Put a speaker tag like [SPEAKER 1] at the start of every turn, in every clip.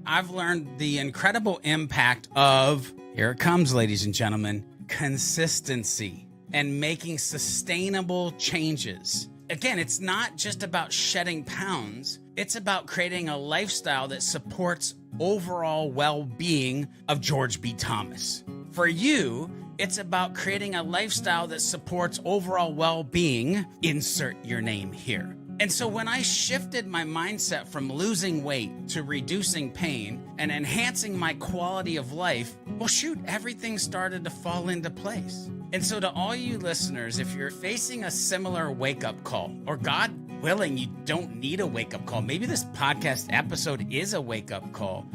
[SPEAKER 1] I've learned the incredible impact of, here it comes, ladies and gentlemen, consistency and making sustainable changes. Again, it's not just about shedding pounds. It's about creating a lifestyle that supports overall well-being of George B. Thomas. For you, it's about creating a lifestyle that supports overall well-being. Insert your name here. And so when I shifted my mindset from losing weight to reducing pain and enhancing my quality of life, well, shoot, everything started to fall into place. And so to all you listeners, if you're facing a similar wake-up call, or God willing, you don't need a wake-up call, maybe this podcast episode is a wake-up call.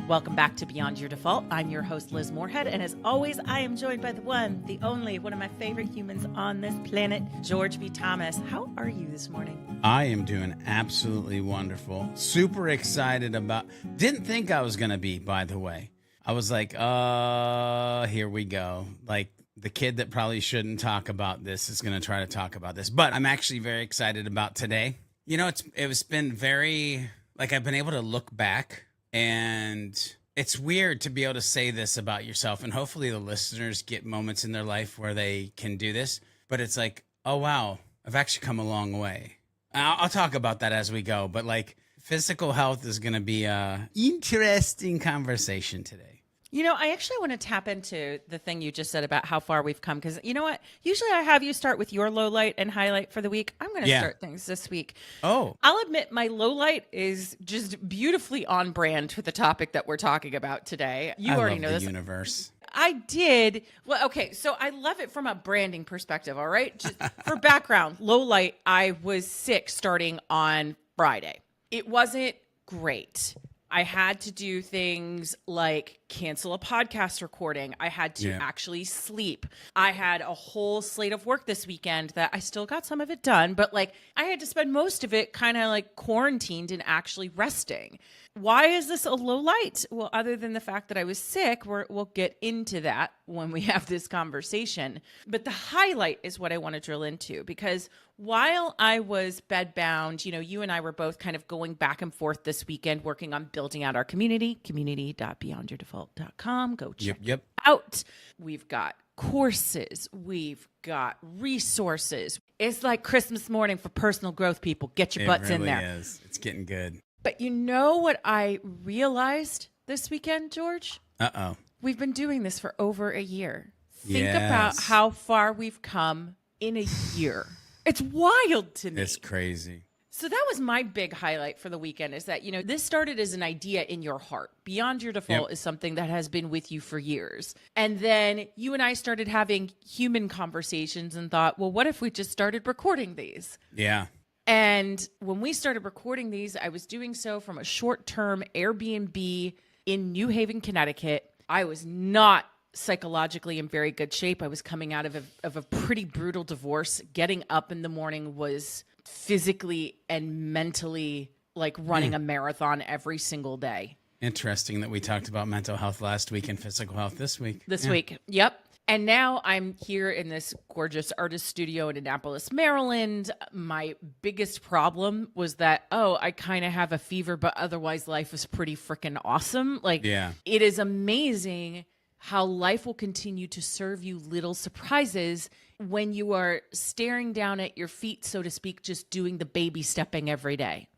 [SPEAKER 2] Welcome back to Beyond Your Default. I'm your host, Liz Moorhead, and as always, I am joined by the one, the only, one of my favorite humans on this planet, George B. Thomas. How are you this morning?
[SPEAKER 1] I am doing absolutely wonderful. Super excited about, didn't think I was going to be, by the way. I was like, here we go. Like the kid that probably shouldn't talk about this is going to try to talk about this, but I'm actually very excited about today. You know, it's been very, like I've been able to look back. And it's weird to be able to say this about yourself, and hopefully the listeners get moments in their life where they can do this. But it's like, oh, wow, I've actually come a long way. I'll talk about that as we go. But like physical health is going to be an interesting conversation today.
[SPEAKER 2] You know, I actually want to tap into the thing you just said about how far we've come, because you know what? Usually I have you start with your low light and highlight for the week. I'm going to start things this week.
[SPEAKER 1] Oh.
[SPEAKER 2] I'll admit my low light is just beautifully on brand with the topic that we're talking about today. You already know this.
[SPEAKER 1] Universe.
[SPEAKER 2] I did. Well, okay. So I love it from a branding perspective. All right. Just for background, low light, I was sick starting on Friday. It wasn't great. I had to do things like cancel a podcast recording. I had to actually sleep. I had a whole slate of work this weekend that I still got some of it done, but like I had to spend most of it kind of like quarantined and actually resting. Why is this a low light? Well, other than the fact that I was sick, we'll get into that when we have this conversation. But the highlight is what I want to drill into, because while I was bedbound, you know, you and I were both kind of going back and forth this weekend working on building out our community.beyondyourdefault.com. Go check it out. We've got courses. We've got resources. It's like Christmas morning for personal growth, people. Get your butts in there.
[SPEAKER 1] It really is. It's getting good.
[SPEAKER 2] But you know what I realized this weekend, George?
[SPEAKER 1] Uh-oh.
[SPEAKER 2] We've been doing this for over a year. Think about how far we've come in a year. It's wild to me.
[SPEAKER 1] It's crazy.
[SPEAKER 2] So that was my big highlight for the weekend, is that, you know, this started as an idea in your heart. Beyond Your Default is something that has been with you for years. And then you and I started having human conversations and thought, well, what if we just started recording these?
[SPEAKER 1] Yeah.
[SPEAKER 2] And when we started recording these, I was doing so from a short-term Airbnb in New Haven, Connecticut. I was not psychologically in very good shape. I was coming out of a pretty brutal divorce. Getting up in the morning was physically and mentally like running a marathon every single day.
[SPEAKER 1] Interesting that we talked about mental health last week and physical health this week.
[SPEAKER 2] This week. Yep. And now I'm here in this gorgeous artist studio in Annapolis, Maryland. My biggest problem was that, I kind of have a fever, but otherwise life is pretty freaking awesome. Like, it is amazing how life will continue to serve you little surprises when you are staring down at your feet, so to speak, just doing the baby stepping every day.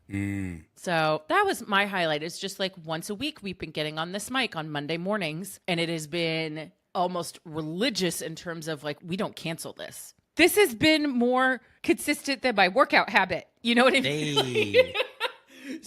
[SPEAKER 2] So that was my highlight. It's just like once a week we've been getting on this mic on Monday mornings, and it has been almost religious in terms of like, we don't cancel this. This has been more consistent than my workout habit. You know what I mean?
[SPEAKER 1] Hey.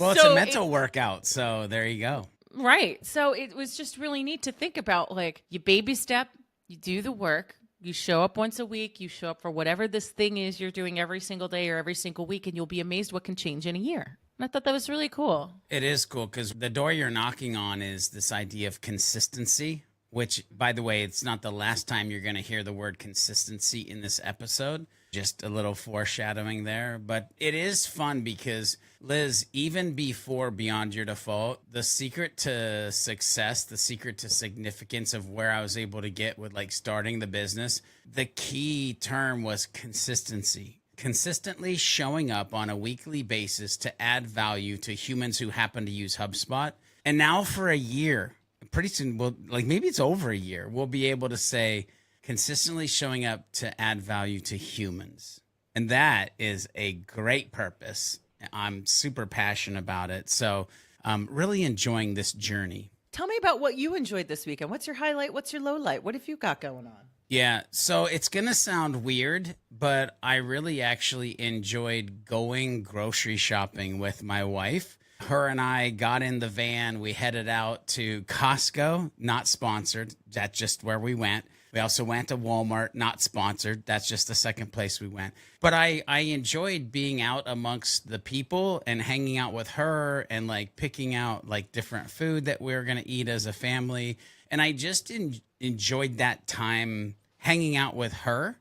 [SPEAKER 1] Well, it's a mental workout, so there you go.
[SPEAKER 2] Right. So it was just really neat to think about, like, you baby step, you do the work, you show up once a week, you show up for whatever this thing is you're doing every single day or every single week, and you'll be amazed what can change in a year. And I thought that was really cool.
[SPEAKER 1] It is cool, because the door you're knocking on is this idea of consistency, which, by the way, it's not the last time you're going to hear the word consistency in this episode. Just a little foreshadowing there. But it is fun because, Liz, even before Beyond Your Default, the secret to success, the secret to significance of where I was able to get with like starting the business, the key term was consistency. consistently showing up on a weekly basis to add value to humans who happen to use HubSpot. And now for a year, pretty soon, maybe it's over a year, we'll be able to say consistently showing up to add value to humans. And that is a great purpose. I'm super passionate about it. So I'm really enjoying this journey.
[SPEAKER 2] Tell me about what you enjoyed this weekend. What's your highlight? What's your low light? What have you got going on?
[SPEAKER 1] Yeah, so it's going to sound weird, but I really actually enjoyed going grocery shopping with my wife. Her and I got in the van. We headed out to Costco, not sponsored. That's just where we went. We also went to Walmart, not sponsored. That's just the second place we went. But I enjoyed being out amongst the people and hanging out with her and like picking out like different food that we were going to eat as a family. And I just enjoyed that time hanging out with her.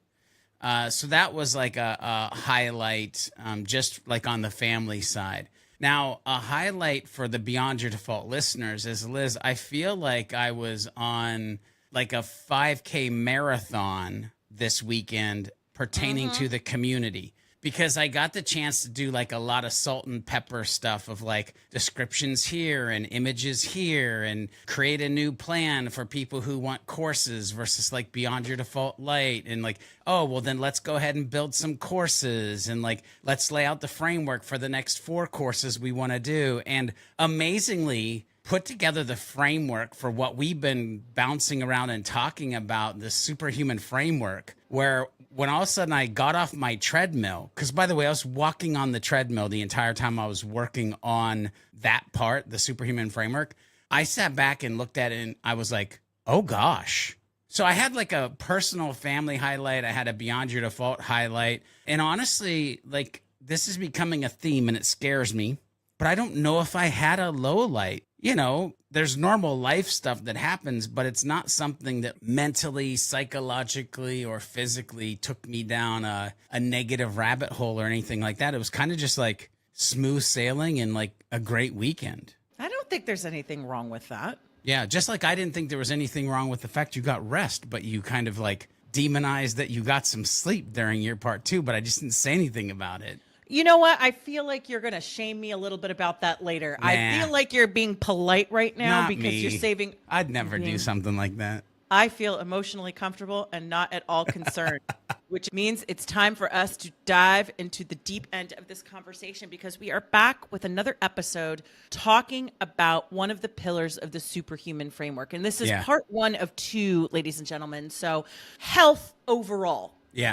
[SPEAKER 1] So that was like a highlight, just like on the family side. Now, a highlight for the Beyond Your Default listeners is, Liz, I feel like I was on like a 5K marathon this weekend pertaining to the community, because I got the chance to do like a lot of salt and pepper stuff of like descriptions here and images here and create a new plan for people who want courses versus like Beyond Your Default Light. And like, oh, well, then let's go ahead and build some courses and like, let's lay out the framework for the next 4 courses we want to do. And amazingly, put together the framework for what we've been bouncing around and talking about, the superhuman framework, where when all of a sudden I got off my treadmill, because by the way, I was walking on the treadmill the entire time I was working on that part, the superhuman framework, I sat back and looked at it and I was like, oh gosh. So I had like a personal family highlight. I had a Beyond Your Default highlight. And honestly, like this is becoming a theme and it scares me, but I don't know if I had a low light. You know, there's normal life stuff that happens, but it's not something that mentally, psychologically, or physically took me down a negative rabbit hole or anything like that. It was kind of just like smooth sailing and like a great weekend.
[SPEAKER 2] I don't think there's anything wrong with that.
[SPEAKER 1] Yeah, just like I didn't think there was anything wrong with the fact you got rest, but you kind of like demonized that you got some sleep during your part too, but I just didn't say anything about it.
[SPEAKER 2] You know what? I feel like you're going to shame me a little bit about that later.
[SPEAKER 1] Nah.
[SPEAKER 2] I feel like you're being polite right now
[SPEAKER 1] Not
[SPEAKER 2] because
[SPEAKER 1] me.
[SPEAKER 2] you're saving.
[SPEAKER 1] I'd never do something like that.
[SPEAKER 2] I feel emotionally comfortable and not at all concerned, which means it's time for us to dive into the deep end of this conversation because we are back with another episode talking about one of the pillars of the superhuman framework. And this is part 1 of 2, ladies and gentlemen. So health overall.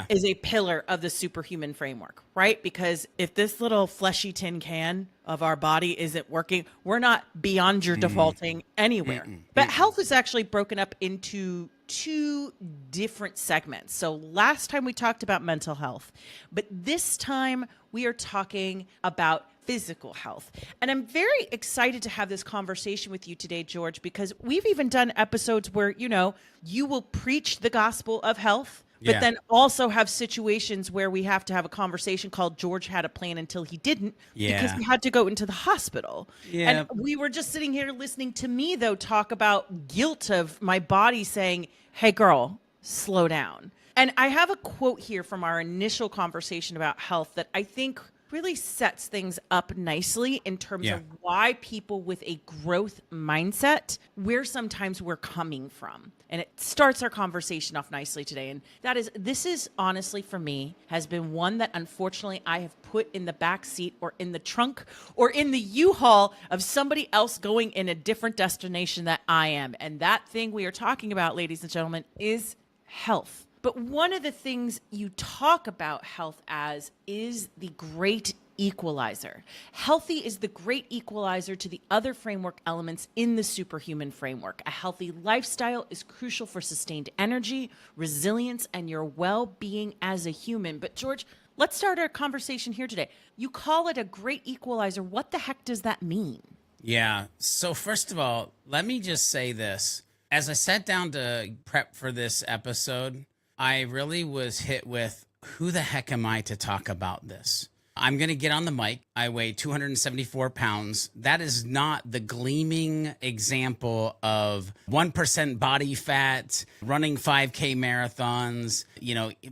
[SPEAKER 2] Is a pillar of the superhuman framework, right? Because if this little fleshy tin can of our body isn't working, we're not beyond your defaulting anywhere. But health is actually broken up into 2 different segments. So last time we talked about mental health, but this time we are talking about physical health. And I'm very excited to have this conversation with you today, George, because we've even done episodes where, you know, you will preach the gospel of health, but then also have situations where we have to have a conversation called George had a plan until he didn't because he had to go into the hospital. And we were just sitting here listening to me, though, talk about guilt of my body saying, hey, girl, slow down. And I have a quote here from our initial conversation about health that I think really sets things up nicely in terms of why people with a growth mindset, where sometimes we're coming from. And it starts our conversation off nicely today. And that is, this is honestly for me, has been one that unfortunately I have put in the back seat or in the trunk or in the U-Haul of somebody else going in a different destination that I am. And that thing we are talking about, ladies and gentlemen, is health. But one of the things you talk about health as is the great equalizer. Healthy is the great equalizer to the other framework elements in the superhuman framework. A healthy lifestyle is crucial for sustained energy, resilience, and your well-being as a human. But George, let's start our conversation here today. You call it a great equalizer. What the heck does that mean?
[SPEAKER 1] Yeah. So first of all, let me just say this. As I sat down to prep for this episode, I really was hit with who the heck am I to talk about this? I'm going to get on the mic. I weigh 274 pounds. That is not the gleaming example of 1% body fat, running 5K marathons,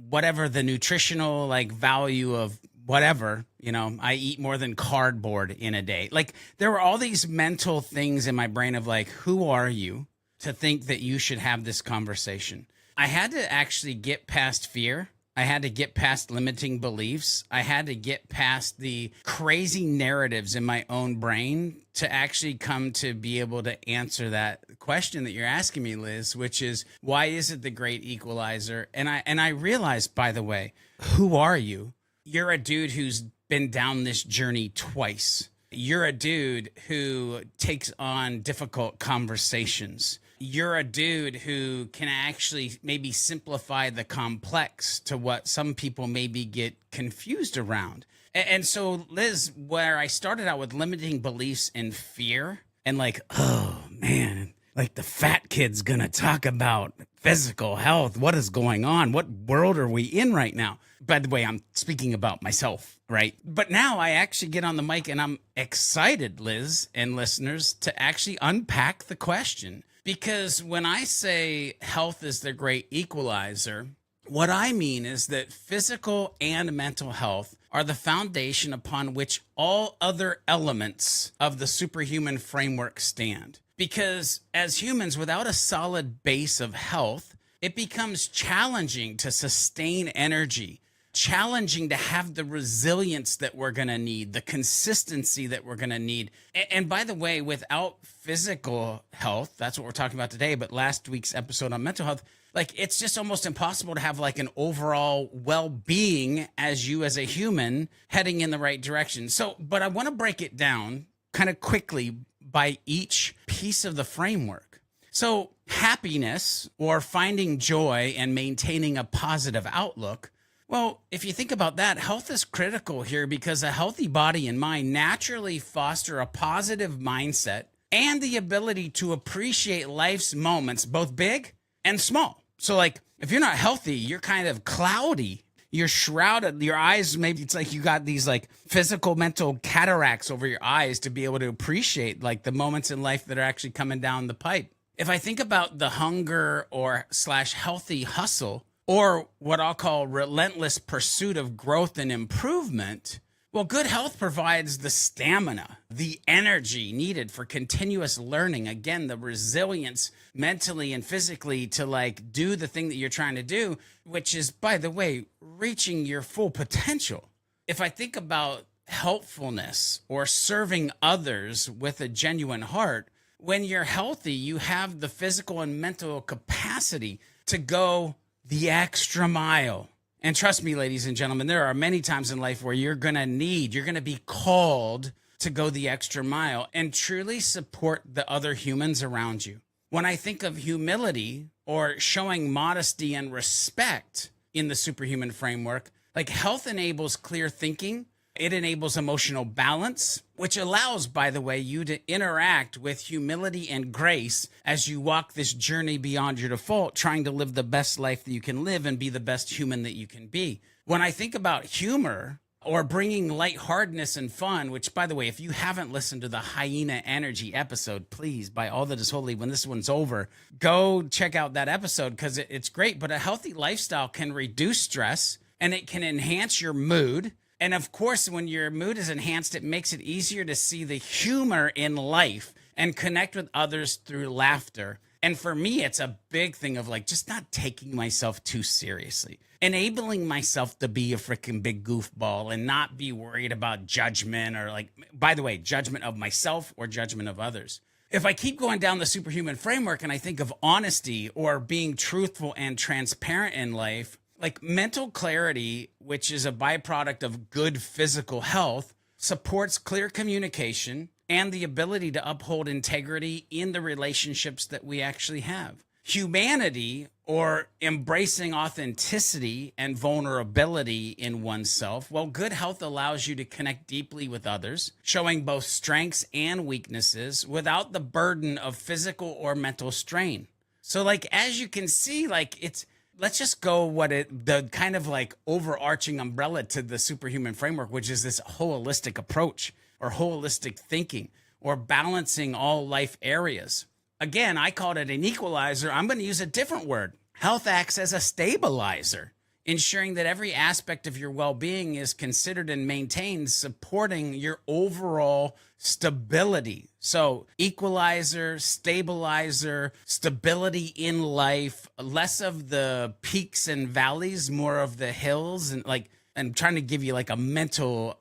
[SPEAKER 1] whatever the nutritional like value of whatever, I eat more than cardboard in a day. Like there were all these mental things in my brain of like, who are you to think that you should have this conversation? I had to actually get past fear. I had to get past limiting beliefs. I had to get past the crazy narratives in my own brain to actually come to be able to answer that question that you're asking me, Liz, which is, why is it the great equalizer? And I realized, by the way, who are you? You're a dude who's been down this journey twice. You're a dude who takes on difficult conversations. You're a dude who can actually maybe simplify the complex to what some people maybe get confused around. And so, Liz, where I started out with limiting beliefs and fear and like, oh man, like the fat kid's gonna talk about physical health. What is going on? What world are we in right now? By the way, I'm speaking about myself, right? But now I actually get on the mic and I'm excited, Liz and listeners, to actually unpack the question. Because when I say health is the great equalizer, what I mean is that physical and mental health are the foundation upon which all other elements of the superhuman framework stand. Because as humans, without a solid base of health, it becomes challenging to sustain energy, challenging to have the resilience that we're going to need, the consistency that we're going to need. And by the way, without physical health, that's what we're talking about today, but last week's episode on mental health, like it's just almost impossible to have like an overall well-being as you as a human heading in the right direction. So, but I want to break it down kind of quickly by each piece of the framework. So happiness or finding joy and maintaining a positive outlook. Well, if you think about that, health is critical here because a healthy body and mind naturally foster a positive mindset and the ability to appreciate life's moments, both big and small. So like if you're not healthy, you're kind of cloudy. You're shrouded, your eyes, maybe it's like you got these like physical mental cataracts over your eyes to be able to appreciate like the moments in life that are actually coming down the pipe. If I think about the hunger or / healthy hustle, or what I'll call relentless pursuit of growth and improvement, well, good health provides the stamina, the energy needed for continuous learning. Again, the resilience mentally and physically to like do the thing that you're trying to do, which is, by the way, reaching your full potential. If I think about helpfulness or serving others with a genuine heart, when you're healthy, you have the physical and mental capacity to go the extra mile. And trust me, ladies and gentlemen, there are many times in life where you're going to be called to go the extra mile and truly support the other humans around you. When I think of humility or showing modesty and respect in the superhuman framework, like health enables clear thinking. It enables emotional balance, which allows, by the way, you to interact with humility and grace as you walk this journey beyond your default, trying to live the best life that you can live and be the best human that you can be. When I think about humor or bringing lightheartedness and fun, which, by the way, if you haven't listened to the Hyena Energy episode, please, by all that is holy, when this one's over, go check out that episode because it's great. But a healthy lifestyle can reduce stress and it can enhance your mood. And of course, when your mood is enhanced, it makes it easier to see the humor in life and connect with others through laughter. And for me, it's a big thing of like just not taking myself too seriously, enabling myself to be a freaking big goofball and not be worried about judgment or like, by the way, judgment of myself or judgment of others. If I keep going down the superhuman framework and I think of honesty or being truthful and transparent in life, like mental clarity, which is a byproduct of good physical health, supports clear communication and the ability to uphold integrity in the relationships that we actually have. Humanity, or embracing authenticity and vulnerability in oneself, well, good health allows you to connect deeply with others, showing both strengths and weaknesses without the burden of physical or mental strain. So like, as you can see, like it's let's just go the kind of like overarching umbrella to the superhuman framework, which is this holistic approach or holistic thinking or balancing all life areas. Again, I called it an equalizer. I'm going to use a different word. Health acts as a stabilizer, ensuring that every aspect of your well-being is considered and maintained, supporting your overall stability. So equalizer, stabilizer, stability in life, less of the peaks and valleys, more of the hills, and trying to give you like a mental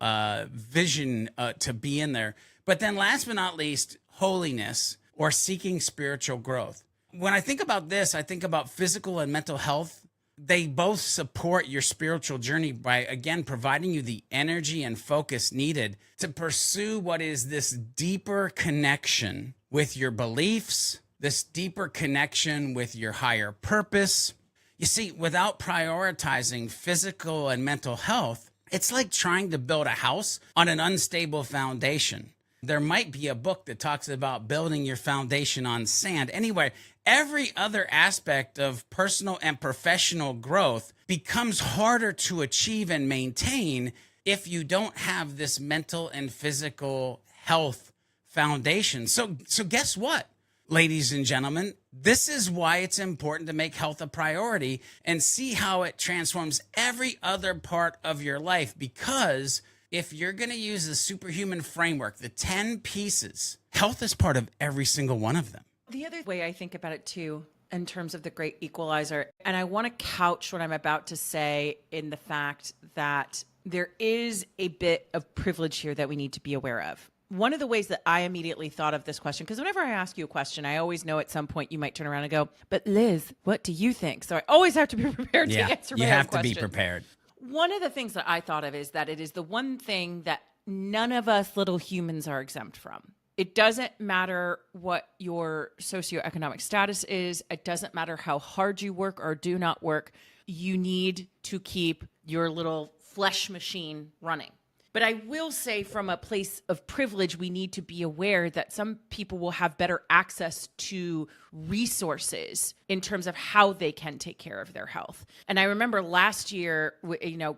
[SPEAKER 1] vision to be in there. But then last but not least, holiness or seeking spiritual growth. When I think about this, I think about physical and mental health. They both support your spiritual journey by, again, providing you the energy and focus needed to pursue what is this deeper connection with your beliefs, this deeper connection with your higher purpose. You see, without prioritizing physical and mental health, it's like trying to build a house on an unstable foundation. There might be a book that talks about building your foundation on sand. Anyway, every other aspect of personal and professional growth becomes harder to achieve and maintain if you don't have this mental and physical health foundation. So guess what, ladies and gentlemen? This is why it's important to make health a priority and see how it transforms every other part of your life, because if you're going to use the superhuman framework, the 10 pieces, health is part of every single one of them.
[SPEAKER 2] The other way I think about it too, in terms of the great equalizer, and I want to couch what I'm about to say in the fact that there is a bit of privilege here that we need to be aware of. One of the ways that I immediately thought of this question, because whenever I ask you a question, I always know at some point you might turn around and go, but Liz, what do you think? So I always have to be prepared to answer my own question.
[SPEAKER 1] You have to be prepared.
[SPEAKER 2] One of the things that I thought of is that it is the one thing that none of us little humans are exempt from. It doesn't matter what your socioeconomic status is. It doesn't matter how hard you work or do not work. You need to keep your little flesh machine running. But I will say, from a place of privilege, we need to be aware that some people will have better access to resources in terms of how they can take care of their health. And I remember last year,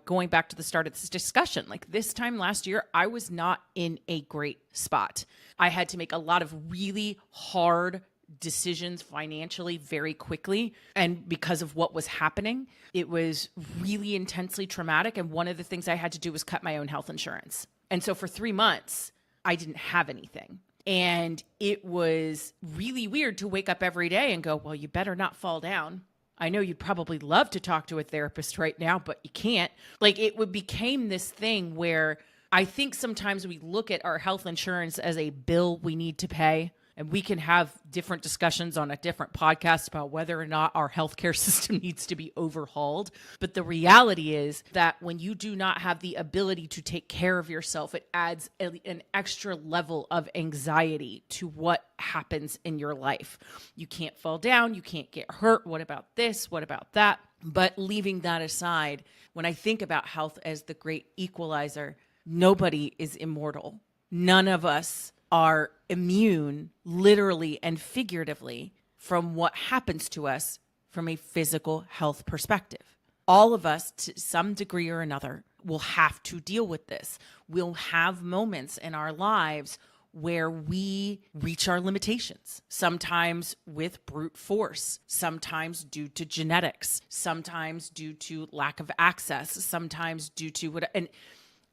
[SPEAKER 2] going back to the start of this discussion, like this time last year, I was not in a great spot. I had to make a lot of really hard decisions financially very quickly. And because of what was happening, it was really intensely traumatic. And one of the things I had to do was cut my own health insurance. And so for 3 months, I didn't have anything. And it was really weird to wake up every day and go, well, you better not fall down. I know you'd probably love to talk to a therapist right now, but you can't. Like, became this thing where I think sometimes we look at our health insurance as a bill we need to pay. And we can have different discussions on a different podcast about whether or not our healthcare system needs to be overhauled. But the reality is that when you do not have the ability to take care of yourself, it adds an extra level of anxiety to what happens in your life. You can't fall down. You can't get hurt. What about this? What about that? But leaving that aside, when I think about health as the great equalizer, nobody is immortal. None of us are immune, literally and figuratively, from what happens to us from a physical health perspective. All of us, to some degree or another, will have to deal with this. We'll have moments in our lives where we reach our limitations, sometimes with brute force, sometimes due to genetics, sometimes due to lack of access, sometimes due to and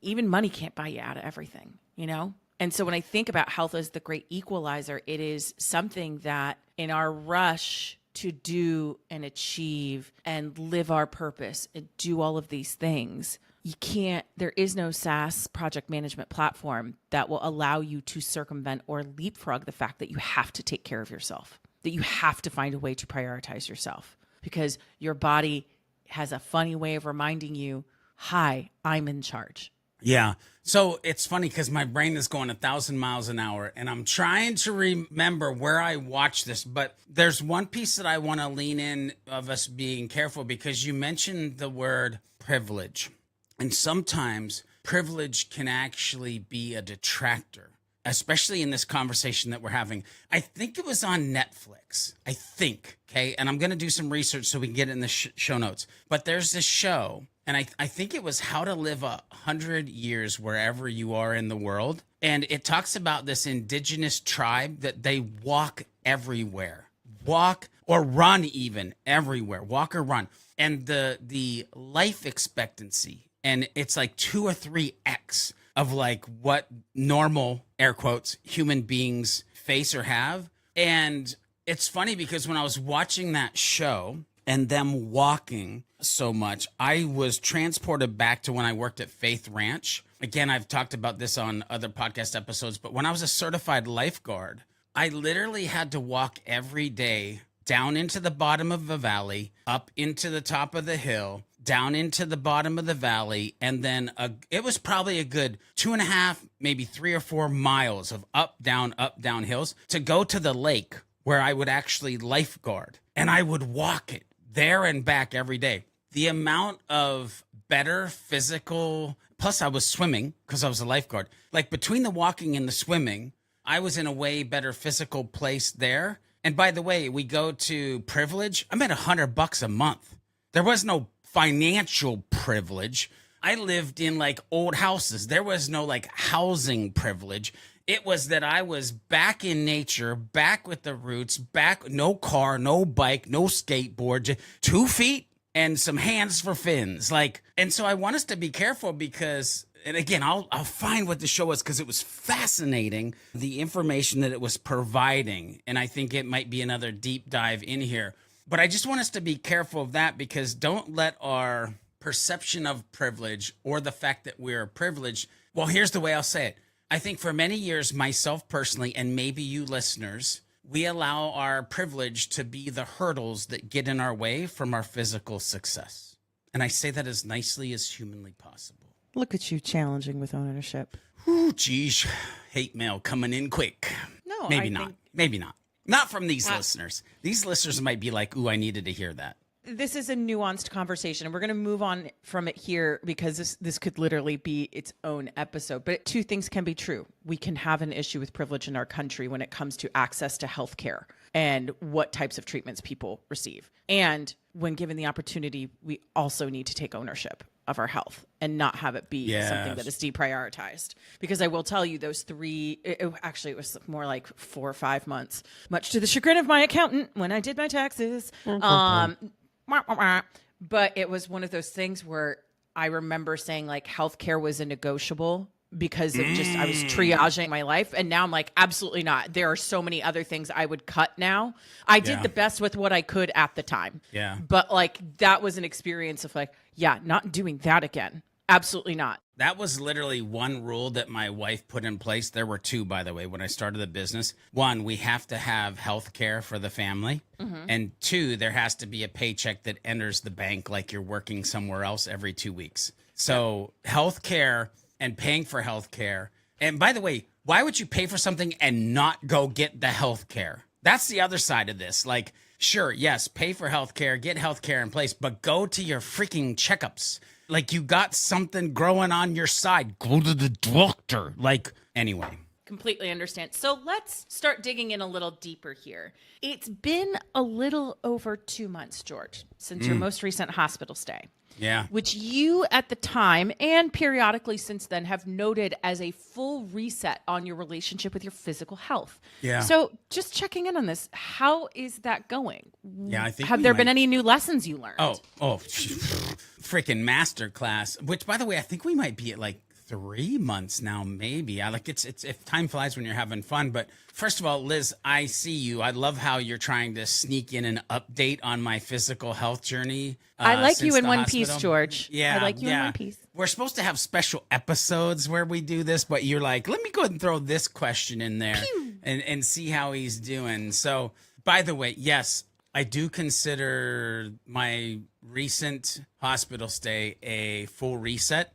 [SPEAKER 2] even money can't buy you out of everything, And so when I think about health as the great equalizer, it is something that in our rush to do and achieve and live our purpose and do all of these things, there is no SaaS project management platform that will allow you to circumvent or leapfrog the fact that you have to take care of yourself, that you have to find a way to prioritize yourself, because your body has a funny way of reminding you, hi, I'm in charge.
[SPEAKER 1] Yeah. So it's funny because my brain is going 1,000 miles an hour and I'm trying to remember where I watched this, but there's one piece that I want to lean in of us being careful, because you mentioned the word privilege, and sometimes privilege can actually be a detractor especially in this conversation that we're having. I think it was on Netflix. I think, okay? And I'm going to do some research so we can get it in the show notes. But there's this show, and I think it was How to Live 100 Years Wherever You Are in the World. And it talks about this indigenous tribe that they walk everywhere. Walk or run even everywhere. Walk or run. And the life expectancy, and it's like 2 or 3x of like what normal, air quotes, human beings face or have. And it's funny because when I was watching that show and them walking so much, I was transported back to when I worked at Faith Ranch. Again, I've talked about this on other podcast episodes, but when I was a certified lifeguard, I literally had to walk every day down into the bottom of the valley, up into the top of the hill, down into the bottom of the valley, and then it was probably a good 2.5, maybe 3 or 4 miles of up, down hills to go to the lake where I would actually lifeguard. And I would walk it there and back every day. The amount of better physical, plus I was swimming because I was a lifeguard. Like between the walking and the swimming, I was in a way better physical place there. And by the way, we go to privilege. I'm at $100 a month. There was no financial privilege. I lived in like old houses. There was no like housing privilege. It was that I was back in nature, back with the roots, back, no car, no bike, no skateboard, just 2 feet and some hands for fins. Like, and so I want us to be careful because, and again, I'll find what the show was because it was fascinating, the information that it was providing. And I think it might be another deep dive in here. But I just want us to be careful of that because don't let our perception of privilege or the fact that we're privileged. Well, here's the way I'll say it. I think for many years, myself personally, and maybe you listeners, we allow our privilege to be the hurdles that get in our way from our physical success. And I say that as nicely as humanly possible.
[SPEAKER 2] Look at you challenging with ownership.
[SPEAKER 1] Ooh, geez. Hate mail coming in quick.
[SPEAKER 2] No,
[SPEAKER 1] maybe not. Maybe not. Not from these listeners. These listeners might be like, ooh, I needed to hear that.
[SPEAKER 2] This is a nuanced conversation, and we're going to move on from it here because this could literally be its own episode. But 2 things can be true. We can have an issue with privilege in our country when it comes to access to health care and what types of treatments people receive. And when given the opportunity, we also need to take ownership of our health and not have it be something that is deprioritized. Because I will tell you those 3, actually it was more like 4 or 5 months, much to the chagrin of my accountant when I did my taxes. But it was one of those things where I remember saying like healthcare was a negotiable because of just, I was triaging my life. And now I'm like, absolutely not. There are so many other things I would cut now. I did the best with what I could at the time.
[SPEAKER 1] Yeah.
[SPEAKER 2] But like, that was an experience of like, yeah, not doing that again. Absolutely not.
[SPEAKER 1] That was literally one rule that my wife put in place. There were 2, by the way, when I started the business. 1, we have to have health care for the family. Mm-hmm. And 2, there has to be a paycheck that enters the bank like you're working somewhere else every 2 weeks. So health care and paying for health care. And by the way, why would you pay for something and not go get the health care? That's the other side of this. Like, sure, yes, pay for health care, get health care in place, but go to your freaking checkups. Like you got something growing on your side. Go to the doctor. Like, anyway.
[SPEAKER 2] Completely understand. So let's start digging in a little deeper here. It's been a little over 2 months, George, since your most recent hospital stay.
[SPEAKER 1] Yeah.
[SPEAKER 2] Which you at the time and periodically since then have noted as a full reset on your relationship with your physical health.
[SPEAKER 1] Yeah.
[SPEAKER 2] So just checking in on this, how is that going?
[SPEAKER 1] Yeah, I think
[SPEAKER 2] have there been any new lessons you learned?
[SPEAKER 1] Oh, freaking masterclass. Which, by the way, I think we might be at like 3 months now, maybe. I like it's if time flies when you're having fun. But first of all, Liz, I see you. I love how you're trying to sneak in an update on my physical health journey.
[SPEAKER 2] I like you in one
[SPEAKER 1] hospital.
[SPEAKER 2] Piece, George.
[SPEAKER 1] Yeah,
[SPEAKER 2] I like you in one piece.
[SPEAKER 1] We're supposed to have special episodes where we do this, but you're like, let me go ahead and throw this question in there and see how he's doing. So, by the way, yes, I do consider my recent hospital stay a full reset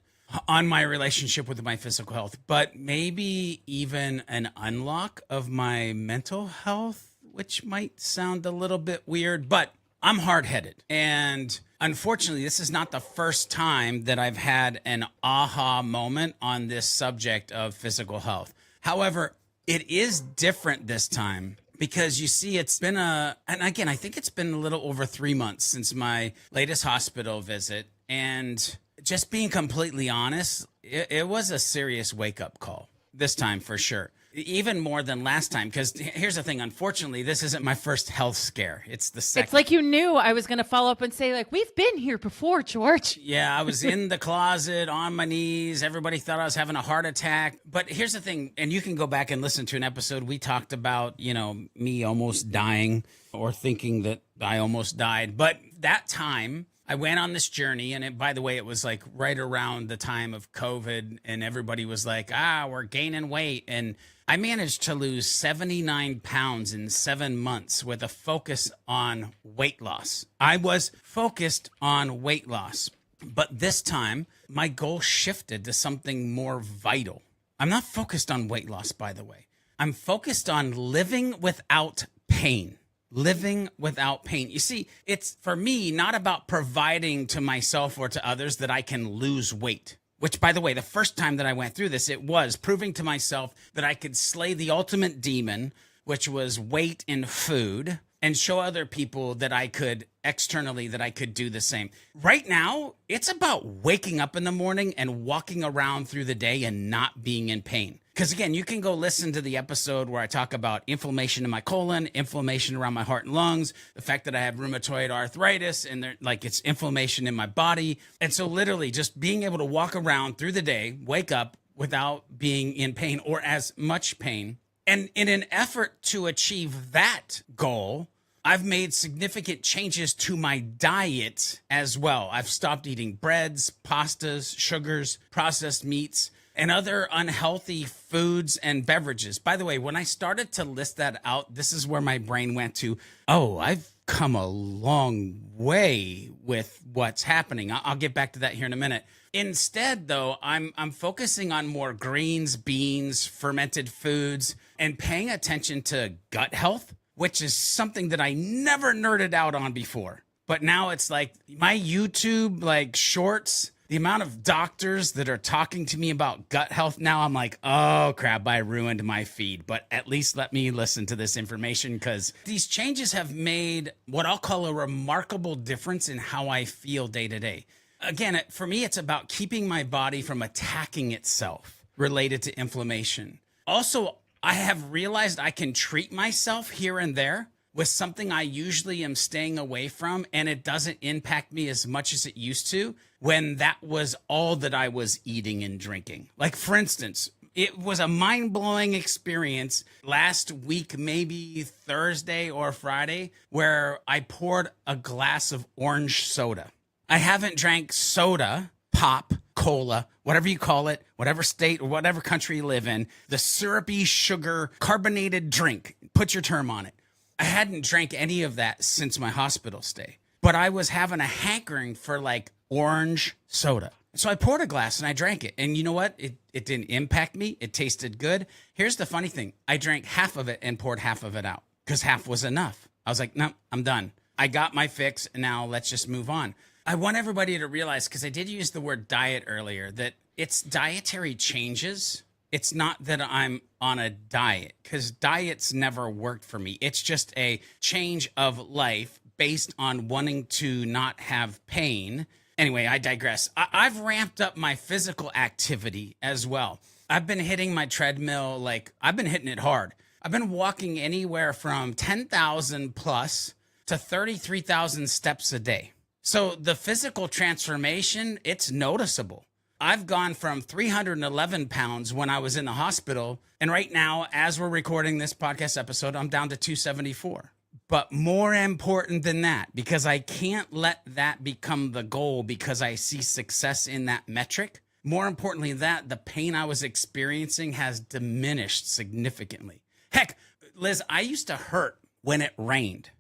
[SPEAKER 1] on my relationship with my physical health, but maybe even an unlock of my mental health, which might sound a little bit weird, but I'm hard-headed. And unfortunately, this is not the first time that I've had an aha moment on this subject of physical health. However, It is different this time because you see, it's been and again, I think it's been a little over 3 months since my latest hospital visit. And just being completely honest, it was a serious wake up call this time for sure. Even more than last time, because here's the thing. Unfortunately, this isn't my first health scare. It's the second.
[SPEAKER 2] It's like you knew I was going to follow up and say, like, we've been here before, George.
[SPEAKER 1] Yeah, I was in the closet on my knees. Everybody thought I was having a heart attack. But here's the thing, and you can go back and listen to an episode. We talked about, me almost dying or thinking that I almost died. But that time, I went on this journey, and by the way, it was like right around the time of COVID, and everybody was like, we're gaining weight. And I managed to lose 79 pounds in 7 months with a focus on weight loss. I was focused on weight loss, but this time my goal shifted to something more vital. I'm not focused on weight loss, by the way. I'm focused on living without pain. Living without pain. You see, it's for me not about providing to myself or to others that I can lose weight. Which, by the way, the first time that I went through this, it was proving to myself that I could slay the ultimate demon, which was weight in food, and show other people that I could externally, that I could do the same. Right now, it's about waking up in the morning and walking around through the day and not being in pain. Because again, you can go listen to the episode where I talk about inflammation in my colon, inflammation around my heart and lungs, the fact that I have rheumatoid arthritis, and it's inflammation in my body. And so literally just being able to walk around through the day, wake up without being in pain or as much pain. And in an effort to achieve that goal, I've made significant changes to my diet as well. I've stopped eating breads, pastas, sugars, processed meats, and other unhealthy foods and beverages. By the way, when I started to list that out, this is where my brain went to, I've come a long way with what's happening. I'll get back to that here in a minute. Instead, though, I'm focusing on more greens, beans, fermented foods, and paying attention to gut health, which is something that I never nerded out on before. But now it's like my YouTube shorts, the amount of doctors that are talking to me about gut health now, I'm like, oh crap, I ruined my feed. But at least let me listen to this information, because these changes have made what I'll call a remarkable difference in how I feel day to day. Again, for me, it's about keeping my body from attacking itself related to inflammation. Also, I have realized I can treat myself here and there with something I usually am staying away from, and it doesn't impact me as much as it used to when that was all that I was eating and drinking. Like, for instance, it was a mind-blowing experience last week, maybe Thursday or Friday, where I poured a glass of orange soda. I haven't drank soda, pop, cola, whatever you call it, whatever state or whatever country you live in, the syrupy sugar carbonated drink, put your term on it. I hadn't drank any of that since my hospital stay, but I was having a hankering for orange soda. So I poured a glass and I drank it. And you know what? It didn't impact me. It tasted good. Here's the funny thing. I drank half of it and poured half of it out because half was enough. I was like, no, I'm done. I got my fix. And now let's just move on. I want everybody to realize, because I did use the word diet earlier, that it's dietary changes. It's not that I'm on a diet, because diets never worked for me. It's just a change of life based on wanting to not have pain. Anyway, I digress. I've ramped up my physical activity as well. I've been hitting my treadmill, I've been hitting it hard. I've been walking anywhere from 10,000 plus to 33,000 steps a day. So the physical transformation, it's noticeable. I've gone from 311 pounds when I was in the hospital, and right now, as we're recording this podcast episode, I'm down to 274. But more important than that, because I can't let that become the goal because I see success in that metric. More importantly than that, the pain I was experiencing has diminished significantly. Heck, Liz, I used to hurt when it rained.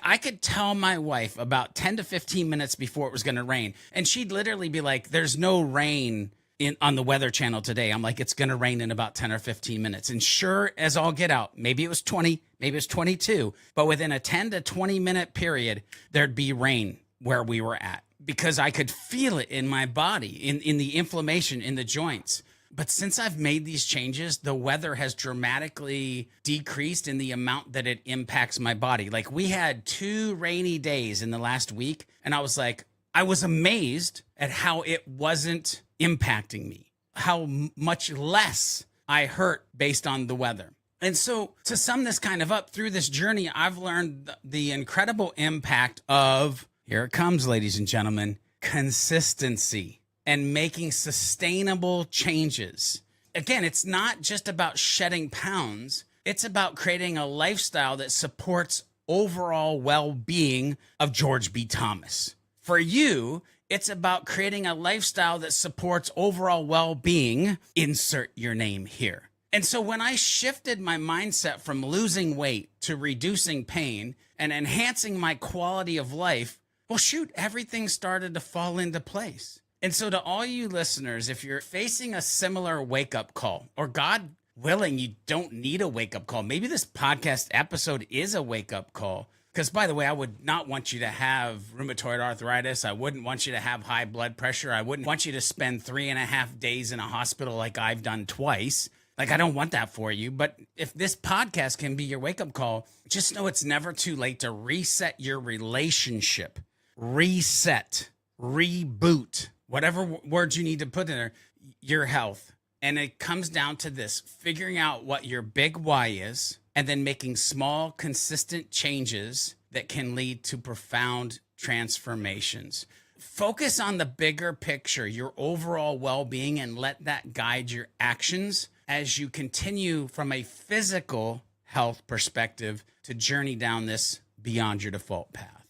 [SPEAKER 1] I could tell my wife about 10 to 15 minutes before it was going to rain, and she'd literally be like, there's no rain on the Weather Channel today. I'm like, it's going to rain in about 10 or 15 minutes. And sure as all get out, maybe it was 20, maybe it was 22, but within a 10 to 20 minute period, there'd be rain where we were at, because I could feel it in my body, in the inflammation in the joints. But since I've made these changes, the weather has dramatically decreased in the amount that it impacts my body. Like we had 2 rainy days in the last week, and I was like, I was amazed at how it wasn't impacting me, how much less I hurt based on the weather. And so to sum this kind of up, through this journey, I've learned the incredible impact of, here it comes, ladies and gentlemen, consistency and making sustainable changes. Again, it's not just about shedding pounds. It's about creating a lifestyle that supports overall well-being of George B. Thomas. For you, it's about creating a lifestyle that supports overall well-being. Insert your name here. And so when I shifted my mindset from losing weight to reducing pain and enhancing my quality of life, well, shoot, everything started to fall into place. And so to all you listeners, if you're facing a similar wake-up call, or God willing, you don't need a wake-up call, maybe this podcast episode is a wake-up call. Because, by the way, I would not want you to have rheumatoid arthritis. I wouldn't want you to have high blood pressure. I wouldn't want you to spend 3.5 days in a hospital like I've done twice. Like, I don't want that for you. But if this podcast can be your wake-up call, just know it's never too late to reset your relationship. Reset, reboot, whatever words you need to put in there, your health. And it comes down to this, figuring out what your big why is, and then making small, consistent changes that can lead to profound transformations. Focus on the bigger picture, your overall well-being, and let that guide your actions as you continue from a physical health perspective to journey down this beyond your default path.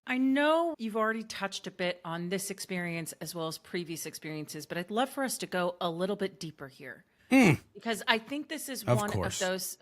[SPEAKER 2] I know you've already touched a bit on this experience as well as previous experiences, but I'd love for us to go a little bit deeper here. Because I think this is one of those,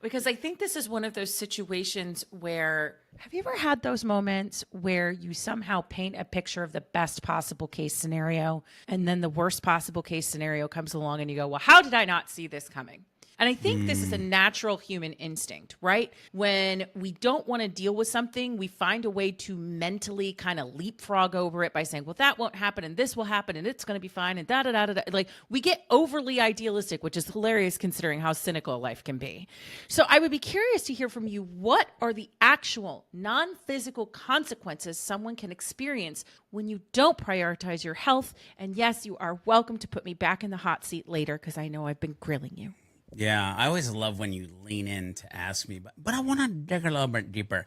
[SPEAKER 2] because I think this is one of those situations where, have you ever had those moments where you somehow paint a picture of the best possible case scenario and then the worst possible case scenario comes along and you go, well, how did I not see this coming? And I think this is a natural human instinct, right? When we don't want to deal with something, we find a way to mentally kind of leapfrog over it by saying, well, that won't happen and this will happen and it's going to be fine and da-da-da-da-da. Like we get overly idealistic, which is hilarious considering how cynical life can be. So I would be curious to hear from you, what are the actual non-physical consequences someone can experience when you don't prioritize your health? And yes, you are welcome to put me back in the hot seat later because I know I've been grilling you.
[SPEAKER 1] Yeah, I always love when you lean in to ask me, but I want to dig a little bit deeper.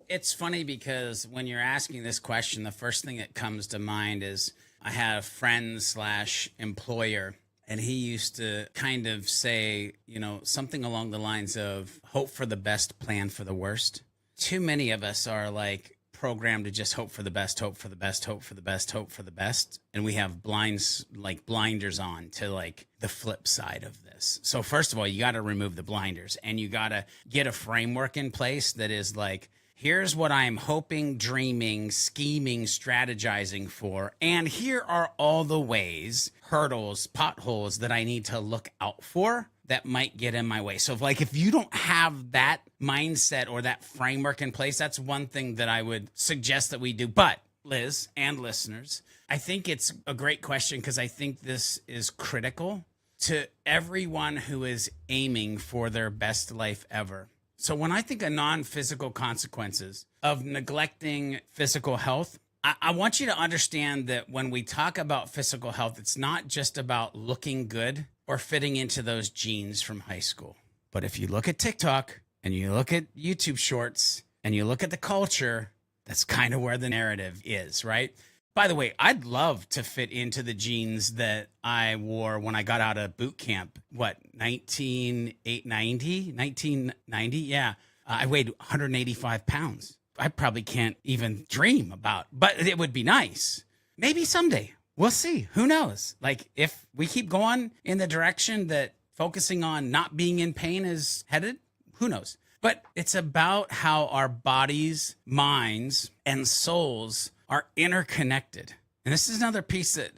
[SPEAKER 1] It's funny because when you're asking this question, the first thing that comes to mind is I had a friend/employer, and he used to kind of say, something along the lines of hope for the best, plan for the worst. Too many of us are like programmed to just hope for the best, hope for the best, hope for the best, hope for the best. And we have blinders on to like the flip side of this. So first of all, you got to remove the blinders and you got to get a framework in place that is like, here's what I'm hoping, dreaming, scheming, strategizing for. And here are all the ways, hurdles, potholes that I need to look out for that might get in my way. So if you don't have that mindset or that framework in place, that's one thing that I would suggest that we do. But Liz and listeners, I think it's a great question because I think this is critical to everyone who is aiming for their best life ever. So when I think of non-physical consequences of neglecting physical health, I want you to understand that when we talk about physical health, it's not just about looking good or fitting into those jeans from high school. But if you look at TikTok and you look at YouTube shorts and you look at the culture, that's kind of where the narrative is, right? By the way, I'd love to fit into the jeans that I wore when I got out of boot camp. 1990? Yeah. I weighed 185 pounds. I probably can't even dream about, but it would be nice. Maybe someday. We'll see. Who knows? If we keep going in the direction that focusing on not being in pain is headed, who knows? But it's about how our bodies, minds, and souls are interconnected. And this is another piece that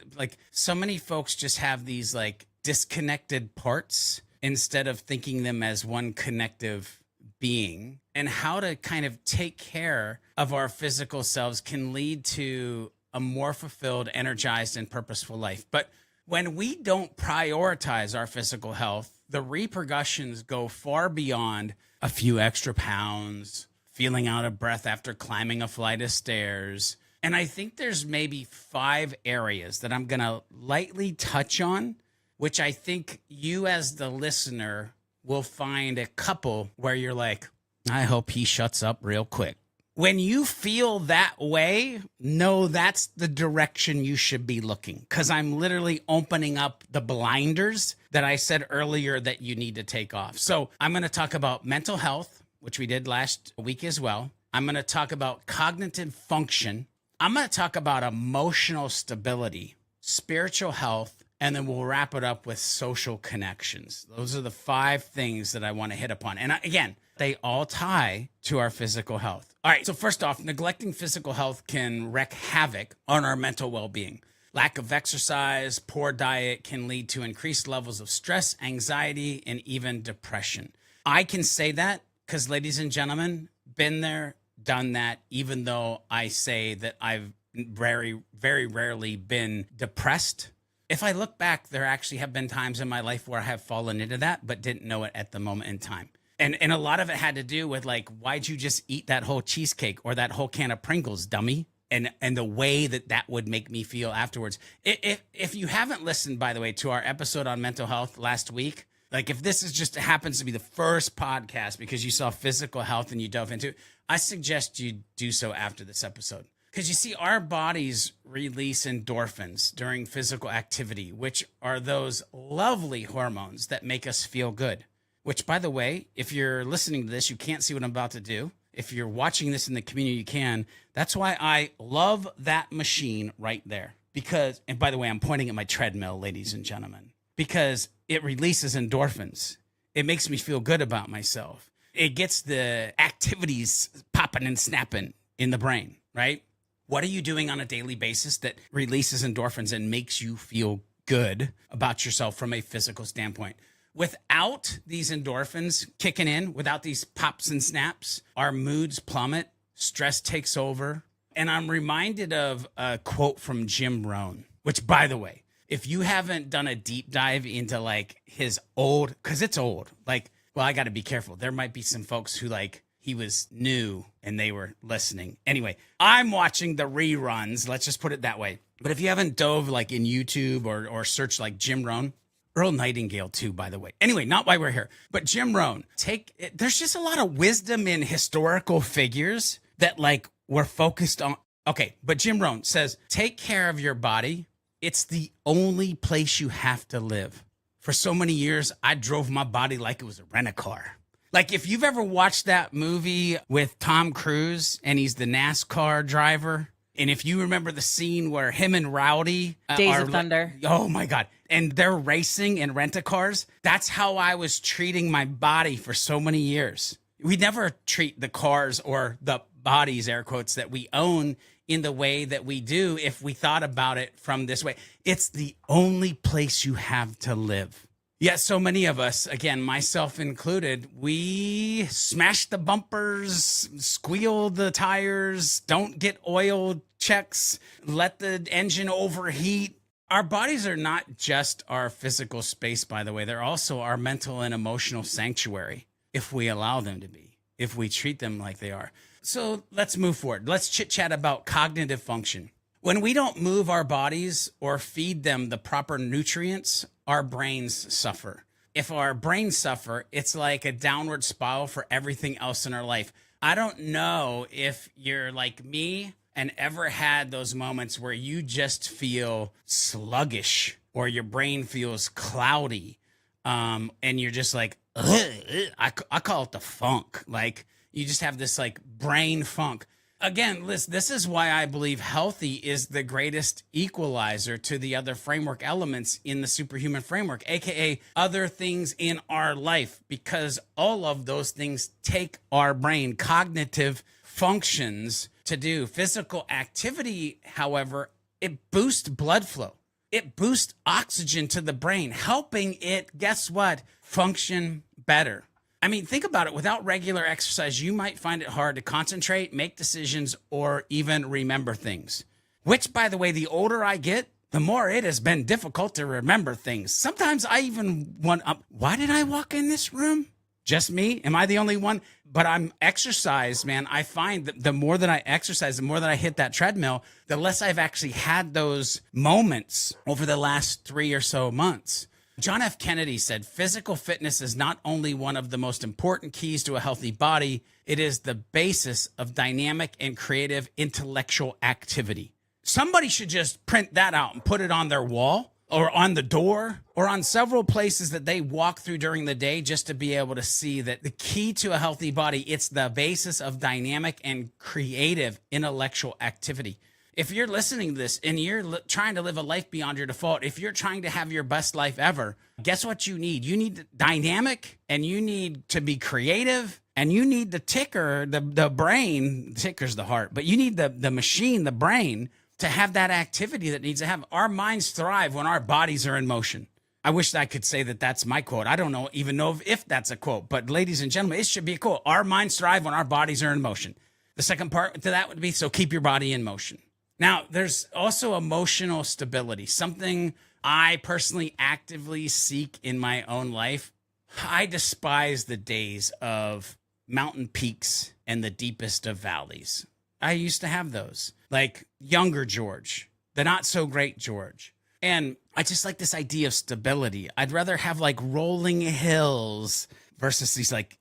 [SPEAKER 1] so many folks just have these disconnected parts instead of thinking them as one connective being. And how to kind of take care of our physical selves can lead to a more fulfilled, energized, and purposeful life. But When we don't prioritize our physical health, the repercussions go far beyond a few extra pounds, feeling out of breath after climbing a flight of stairs. And I think there's maybe 5 areas that I'm going to lightly touch on, which I think you as the listener will find a couple where you're like, I hope he shuts up real quick. When you feel that way, know that's the direction you should be looking, because I'm literally opening up the blinders that I said earlier that you need to take off. So I'm going to talk about mental health, which we did last week as well. I'm going to talk about cognitive function. I'm going to talk about emotional stability, spiritual health, and then we'll wrap it up with social connections. Those are the 5 things that I want to hit upon. And again, they all tie to our physical health. All right, so first off, neglecting physical health can wreak havoc on our mental well-being. Lack of exercise, poor diet can lead to increased levels of stress, anxiety, and even depression. I can say that because, ladies and gentlemen, been there, done that, even though I say that I've very, very rarely been depressed. If I look back, there actually have been times in my life where I have fallen into that, but didn't know it at the moment in time. And a lot of it had to do with like, why'd you just eat that whole cheesecake or that whole can of Pringles, dummy? And the way that would make me feel afterwards. If you haven't listened, by the way, to our episode on mental health last week, like if this is just happens to be the first podcast because you saw physical health and you dove into it, I suggest you do so after this episode. Because you see, our bodies release endorphins during physical activity, which are those lovely hormones that make us feel good. Which, by the way, if you're listening to this, you can't see what I'm about to do. If you're watching this in the community, you can. That's why I love that machine right there. Because, and by the way, I'm pointing at my treadmill, ladies and gentlemen, because it releases endorphins. It makes me feel good about myself. It gets the activities popping and snapping in the brain, right? What are you doing on a daily basis that releases endorphins and makes you feel good about yourself from a physical standpoint? Without these endorphins kicking in, without these pops and snaps, our moods plummet, stress takes over. And I'm reminded of a quote from Jim Rohn, which, by the way, if you haven't done a deep dive into like his old, because it's old, like, well, I got to be careful. There might be some folks who like, he was new and they were listening. Anyway, I'm watching the reruns. Let's just put it that way. But if you haven't dove like in YouTube or search like Jim Rohn, Earl Nightingale too, by the way. Anyway, not why we're here, but Jim Rohn. There's just a lot of wisdom in historical figures that like we're focused on. Okay, but Jim Rohn says, take care of your body. It's the only place you have to live. For so many years, I drove my body like it was a rent-a-car. Like if you've ever watched that movie with Tom Cruise and he's the NASCAR driver, and if you remember the scene where him and Rowdy
[SPEAKER 2] Days of Thunder.
[SPEAKER 1] Oh my God. And they're racing in rent-a-cars. That's how I was treating my body for so many years. We never treat the cars or the bodies, air quotes, that we own in the way that we do if we thought about it from this way. It's the only place you have to live. Yet so many of us, again, myself included, we smash the bumpers, squeal the tires, don't get oil checks, let the engine overheat. Our bodies are not just our physical space, by the way. They're also our mental and emotional sanctuary, if we allow them to be, if we treat them like they are. So let's move forward. Let's chit-chat about cognitive function. When we don't move our bodies or feed them the proper nutrients, our brains suffer. If our brains suffer, it's like a downward spiral for everything else in our life. I don't know if you're like me and ever had those moments where you just feel sluggish or your brain feels cloudy, and you're just like, I call it the funk. Like you just have this like brain funk. Again, listen, this is why I believe healthy is the greatest equalizer to the other framework elements in the superhuman framework, aka other things in our life, because all of those things take our brain cognitive functions to do. Physical activity, however, it boosts blood flow. It boosts oxygen to the brain, helping it, guess what, function better. I mean, think about it. Without regular exercise, you might find it hard to concentrate, make decisions, or even remember things. Which, by the way, the older I get, the more it has been difficult to remember things. Sometimes I even want, why did I walk in this room? Just me? Am I the only one? But I'm exercise, man. I find that the more that I exercise, the more that I hit that treadmill, the less I've actually had those moments over the last 3 or so months. John F. Kennedy said, physical fitness is not only one of the most important keys to a healthy body, it is the basis of dynamic and creative intellectual activity. Somebody should just print that out and put it on their wall or on the door or on several places that they walk through during the day, just to be able to see that the key to a healthy body, it's the basis of dynamic and creative intellectual activity. If you're listening to this and you're trying to live a life beyond your default, if you're trying to have your best life ever, guess what you need? You need dynamic, and you need to be creative, and you need the ticker, the brain. The ticker's the heart, but you need the machine, the brain, to have that activity that needs to have. Our minds thrive when our bodies are in motion. I wish I could say that that's my quote. I don't even know if that's a quote, but ladies and gentlemen, it should be a quote. Our minds thrive when our bodies are in motion. The second part to that would be, so keep your body in motion. Now, there's also emotional stability, something I personally actively seek in my own life. I despise the days of mountain peaks and the deepest of valleys. I used to have those, like younger George, the not so great George. And I just like this idea of stability. I'd rather have like rolling hills versus these like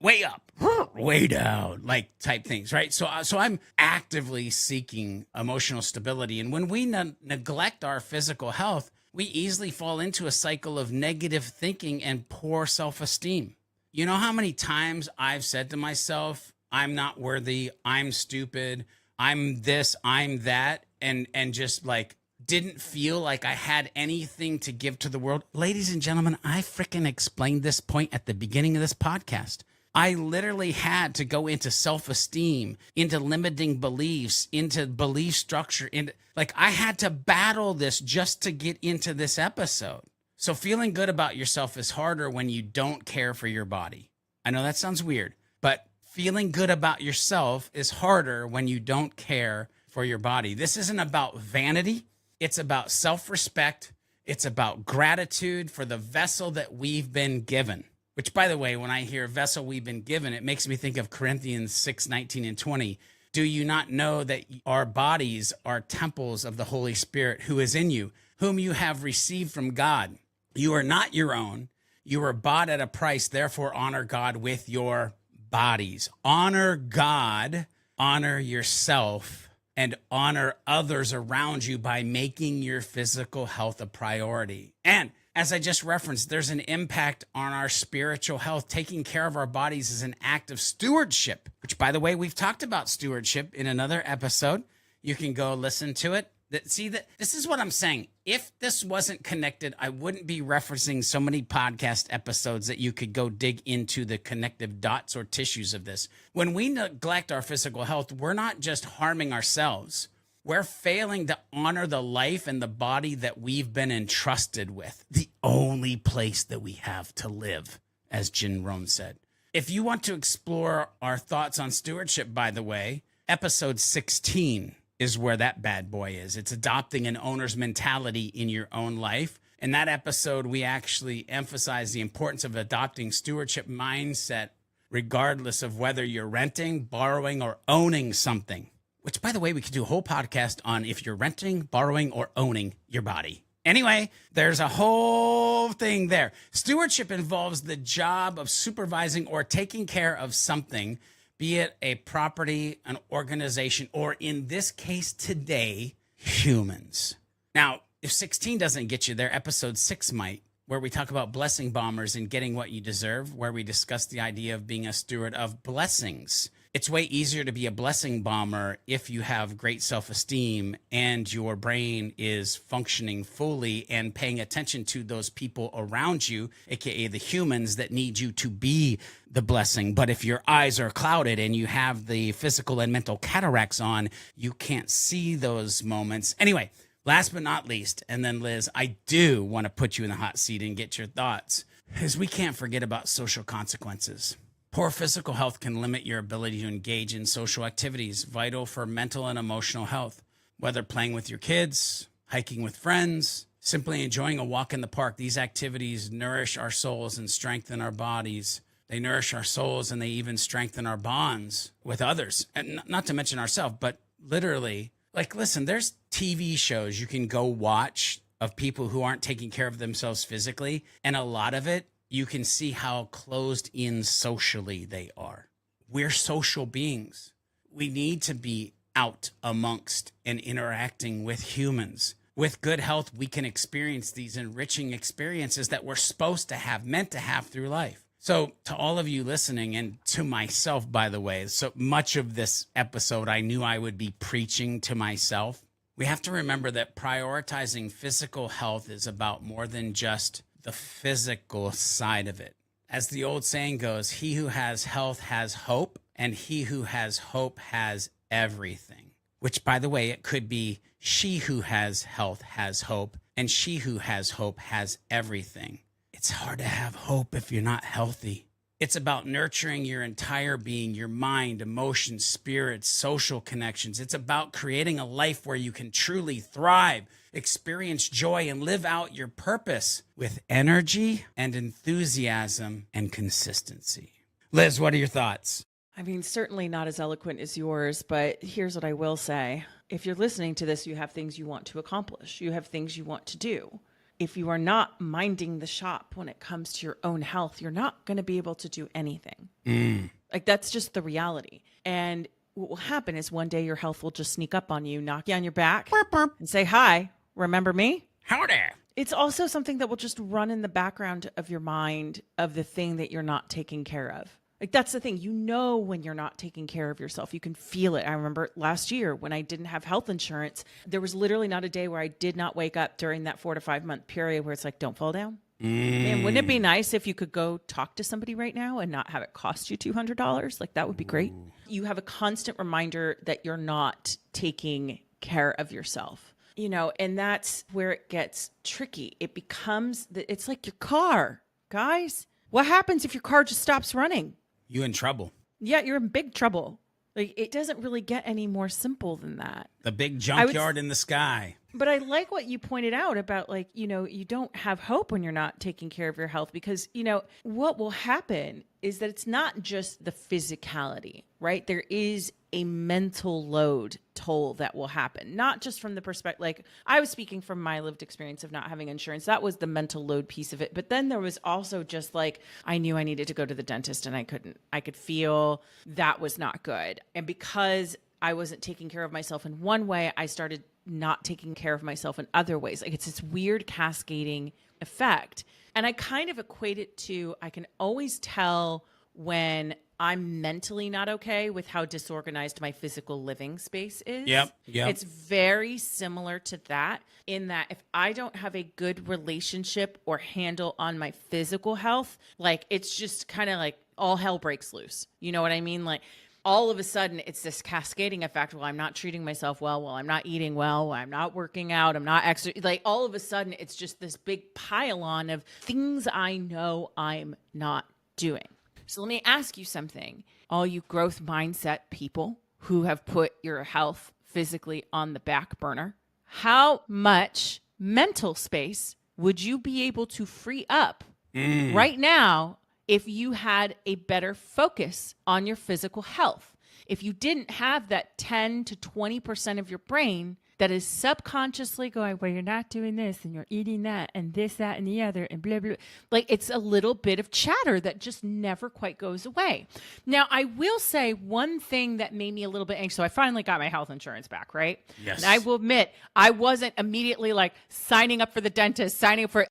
[SPEAKER 1] way up, way down, like type things, right? So I'm actively seeking emotional stability. And when we neglect our physical health, we easily fall into a cycle of negative thinking and poor self-esteem. You know how many times I've said to myself, I'm not worthy, I'm stupid, I'm this, I'm that, and just like didn't feel like I had anything to give to the world. Ladies and gentlemen, I freaking explained this point at the beginning of this podcast. I literally had to go into self-esteem, into limiting beliefs, into belief structure. Like I had to battle this just to get into this episode. So feeling good about yourself is harder when you don't care for your body. I know that sounds weird, but feeling good about yourself is harder when you don't care for your body. This isn't about vanity. It's about self-respect. It's about gratitude for the vessel that we've been given. Which, by the way, when I hear vessel we've been given, it makes me think of Corinthians 6:19 and 20. Do you not know that our bodies are temples of the Holy Spirit who is in you, whom you have received from God? You are not your own. You were bought at a price. Therefore, honor God with your bodies. Honor God, honor yourself, and honor others around you by making your physical health a priority. And as I just referenced, there's an impact on our spiritual health. Taking care of our bodies is an act of stewardship, which, by the way, we've talked about stewardship in another episode. You can go listen to it. See, that this is what I'm saying. If this wasn't connected, I wouldn't be referencing so many podcast episodes that you could go dig into the connective dots or tissues of this. When we neglect our physical health, we're not just harming ourselves. We're failing to honor the life and the body that we've been entrusted with, the only place that we have to live, as Jin Rohn said. If you want to explore our thoughts on stewardship, by the way, episode 16 is where that bad boy is. It's adopting an owner's mentality in your own life. In that episode, we actually emphasize the importance of adopting stewardship mindset, regardless of whether you're renting, borrowing, or owning something. Which, by the way, we could do a whole podcast on if you're renting, borrowing, or owning your body. Anyway, there's a whole thing there. Stewardship involves the job of supervising or taking care of something, be it a property, an organization, or in this case today, humans. Now, if 16 doesn't get you there, episode 6 might, where we talk about blessing bombers and getting what you deserve, where we discuss the idea of being a steward of blessings. It's way easier to be a blessing bomber if you have great self-esteem and your brain is functioning fully and paying attention to those people around you, aka the humans that need you to be the blessing. But if your eyes are clouded and you have the physical and mental cataracts on, you can't see those moments. Anyway, last but not least, and then Liz, I do want to put you in the hot seat and get your thoughts, is we can't forget about social consequences. Poor physical health can limit your ability to engage in social activities vital for mental and emotional health, whether playing with your kids, hiking with friends, simply enjoying a walk in the park. These activities nourish our souls and strengthen our bodies. They nourish our souls and they even strengthen our bonds with others. And not to mention ourselves, but literally, like, listen, there's TV shows you can go watch of people who aren't taking care of themselves physically. And a lot of it, you can see how closed in socially they are. We're social beings. We need to be out amongst and interacting with humans. With good health, we can experience these enriching experiences that we're supposed to have, meant to have through life. So to all of you listening, and to myself, by the way, so much of this episode, I knew I would be preaching to myself. We have to remember that prioritizing physical health is about more than just the physical side of it. As the old saying goes, he who has health has hope, and he who has hope has everything. Which, by the way, it could be she who has health has hope, and she who has hope has everything. It's hard to have hope if you're not healthy. It's about nurturing your entire being, your mind, emotions, spirits, social connections. It's about creating a life where you can truly thrive, experience joy, and live out your purpose with energy and enthusiasm and consistency. Liz, what are your thoughts?
[SPEAKER 2] I mean, certainly not as eloquent as yours, but here's what I will say. If you're listening to this, you have things you want to accomplish. You have things you want to do. If you are not minding the shop when it comes to your own health, you're not going to be able to do anything. Like, that's just the reality. And what will happen is one day your health will just sneak up on you, knock you on your back, and say, hi, remember me?
[SPEAKER 1] Howdy.
[SPEAKER 2] It's also something that will just run in the background of your mind of the thing that you're not taking care of. Like, that's the thing. You know when you're not taking care of yourself. You can feel it. I remember last year when I didn't have health insurance, there was literally not a day where I did not wake up during that 4 to 5 month period where it's like, don't fall down. Man, wouldn't it be nice if you could go talk to somebody right now and not have it cost you $200? Like, that would be great. You have a constant reminder that you're not taking care of yourself. You know, and that's where it gets tricky. It becomes, it's like your car, guys. What happens if your car just stops running?
[SPEAKER 1] You in trouble.
[SPEAKER 2] Yeah, you're in big trouble. Like, it doesn't really get any more simple than that.
[SPEAKER 1] The big junkyard in the sky.
[SPEAKER 2] But I like what you pointed out about, like, you know, you don't have hope when you're not taking care of your health, because, you know, what will happen is that it's not just the physicality, right? There is a mental load toll that will happen, not just from the perspective, like, I was speaking from my lived experience of not having insurance. That was the mental load piece of it. But then there was also just like, I knew I needed to go to the dentist and I couldn't. I could feel that was not good. And because I wasn't taking care of myself in one way, I started not taking care of myself in other ways. Like, it's this weird cascading effect. And I kind of equate it to, I can always tell when I'm mentally not okay with how disorganized my physical living space is.
[SPEAKER 1] Yep.
[SPEAKER 2] It's very similar to that, in that if I don't have a good relationship or handle on my physical health, like, it's just kind of like all hell breaks loose. You know what I mean? Like, all of a sudden it's this cascading effect. Well, I'm not treating myself well, I'm not eating well, I'm not working out, I'm not exercising. Like, all of a sudden it's just this big pile on of things I know I'm not doing. So let me ask you something. All you growth mindset people who have put your health physically on the back burner, how much mental space would you be able to free up right now if you had a better focus on your physical health? If you didn't have that 10 to 20% of your brain that is subconsciously going, well, you're not doing this and you're eating that and this, that, and the other and blah, blah. Like, it's a little bit of chatter that just never quite goes away. Now, I will say one thing that made me a little bit anxious. So I finally got my health insurance back, right?
[SPEAKER 1] Yes.
[SPEAKER 2] And I will admit, I wasn't immediately like signing up for the dentist, signing up for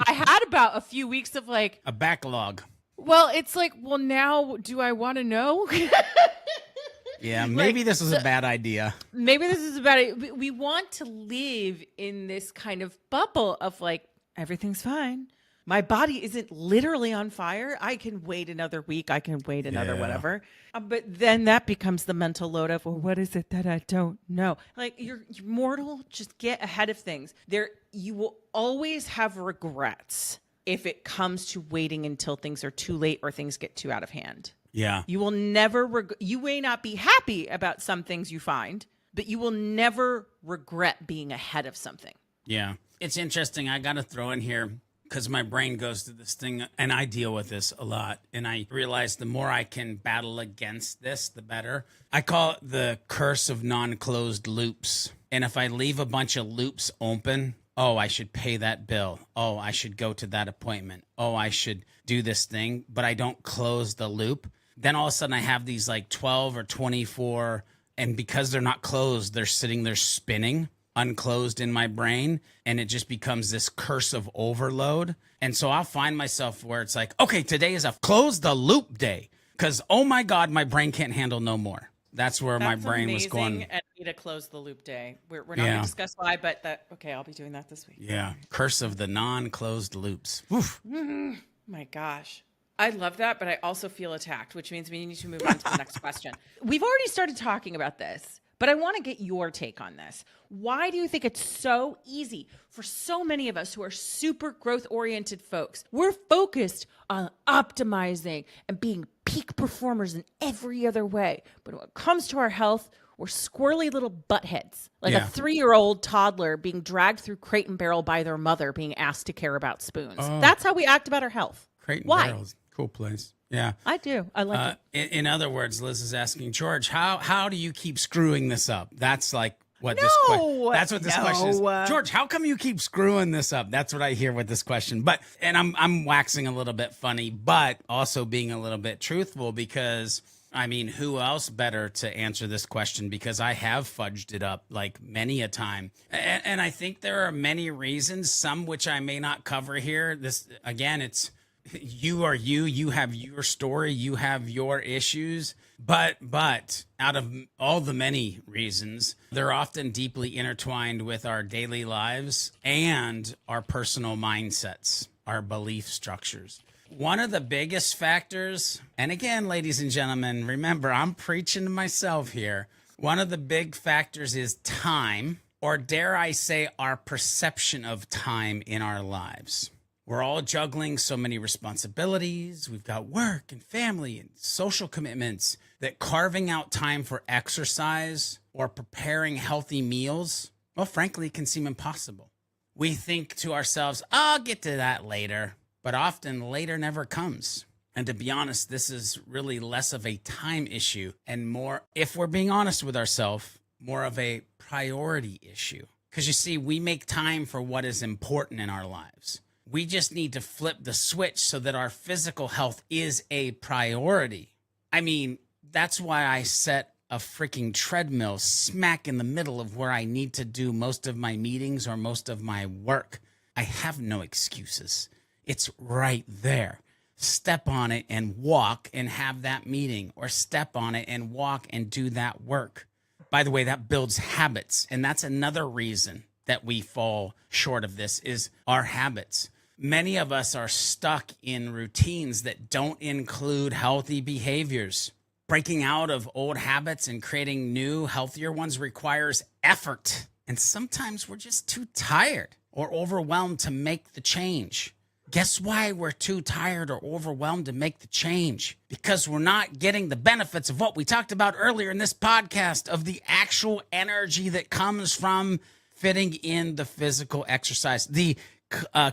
[SPEAKER 2] I had about a few weeks of like
[SPEAKER 1] a backlog.
[SPEAKER 2] Well, it's like, well, now do I want to know?
[SPEAKER 1] Yeah, maybe this is a bad idea.
[SPEAKER 2] Maybe this is a bad idea. We want to live in this kind of bubble of like, everything's fine. My body isn't literally on fire. I can wait another week. I can wait another whatever. But then that becomes the mental load of, well, what is it that I don't know? Like, you're mortal. Just get ahead of things. You will always have regrets if it comes to waiting until things are too late or things get too out of hand.
[SPEAKER 1] Yeah.
[SPEAKER 2] You will never, you may not be happy about some things you find, but you will never regret being ahead of something.
[SPEAKER 1] Yeah. It's interesting. I got to throw in here because my brain goes to this thing and I deal with this a lot. And I realize the more I can battle against this, the better. I call it the curse of non-closed loops. And if I leave a bunch of loops open, oh, I should pay that bill. Oh, I should go to that appointment. Oh, I should do this thing, but I don't close the loop. Then all of a sudden I have these like 12 or 24, and because they're not closed, they're sitting there spinning unclosed in my brain, and it just becomes this curse of overload. And so I'll find myself where it's like, okay, today is a close the loop day because, oh my God, my brain can't handle no more. That's where my brain was going.
[SPEAKER 2] And need to close the loop day. We're not going to discuss why, but okay, I'll be doing that this week.
[SPEAKER 1] Yeah. Curse of the non-closed loops. Oof.
[SPEAKER 2] My gosh. I love that, but I also feel attacked, which means we need to move on to the next question. We've already started talking about this, but I want to get your take on this. Why do you think it's so easy for so many of us who are super growth-oriented folks? We're focused on optimizing and being peak performers in every other way. But when it comes to our health, we're squirrely little buttheads, like a 3-year-old toddler being dragged through Crate and Barrel by their mother being asked to care about spoons. That's how we act about our health.
[SPEAKER 1] Crate and
[SPEAKER 2] Why?
[SPEAKER 1] Barrel's cool place. Yeah.
[SPEAKER 2] I do. I like it.
[SPEAKER 1] In other words, Liz is asking, George, how do you keep screwing this up? That's like what that's what this question is. George, how come you keep screwing this up? That's what I hear with this question. But and I'm waxing a little bit funny, but also being a little bit truthful because I mean, who else better to answer this question? Because I have fudged it up like many a time. And I think there are many reasons, some which I may not cover here. This, again, it's you are you have your story, you have your issues. But out of all the many reasons, they're often deeply intertwined with our daily lives and our personal mindsets, our belief structures. One of the biggest factors, and again, ladies and gentlemen, remember, I'm preaching to myself here. One of the big factors is time, or dare I say, our perception of time in our lives. We're all juggling so many responsibilities. We've got work and family and social commitments that carving out time for exercise or preparing healthy meals, well, frankly, can seem impossible. We think to ourselves, I'll get to that later. But often later never comes. And to be honest, this is really less of a time issue and more, if we're being honest with ourselves, more of a priority issue. Because you see, we make time for what is important in our lives. We just need to flip the switch so that our physical health is a priority. I mean, that's why I set a freaking treadmill smack in the middle of where I need to do most of my meetings or most of my work. I have no excuses. It's right there. Step on it and walk and have that meeting, or step on it and walk and do that work. By the way, that builds habits. And that's another reason that we fall short of this is our habits. Many of us are stuck in routines that don't include healthy behaviors. Breaking out of old habits and creating new, healthier ones requires effort. And sometimes we're just too tired or overwhelmed to make the change. Guess why we're too tired or overwhelmed to make the change? Because we're not getting the benefits of what we talked about earlier in this podcast, of the actual energy that comes from fitting in the physical exercise, the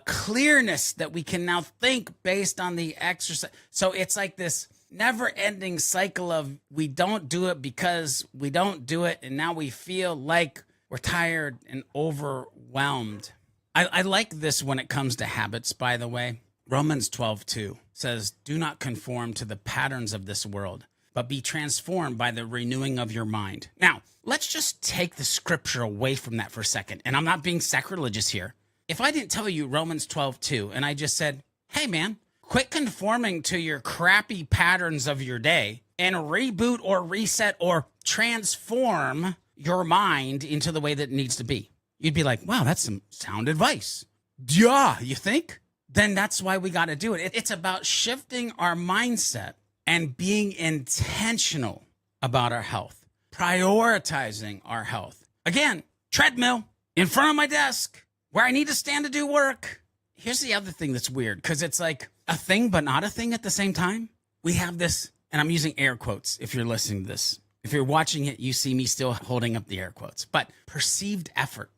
[SPEAKER 1] clearness that we can now think based on the exercise. So it's like this never-ending cycle of we don't do it because we don't do it, and now we feel like we're tired and overwhelmed. I like this when it comes to habits, by the way. Romans 12:2 says, do not conform to the patterns of this world, but be transformed by the renewing of your mind. Now, let's just take the scripture away from that for a second. And I'm not being sacrilegious here. If I didn't tell you Romans 12:2 and I just said, hey, man, quit conforming to your crappy patterns of your day and reboot or reset or transform your mind into the way that it needs to be. You'd be like, wow, that's some sound advice. Yeah, you think? Then that's why we got to do it. It's about shifting our mindset and being intentional about our health, prioritizing our health. Again, treadmill in front of my desk where I need to stand to do work. Here's the other thing that's weird, because it's like a thing but not a thing at the same time. We have this, and I'm using air quotes if you're listening to this. If you're watching it, you see me still holding up the air quotes, but perceived effort.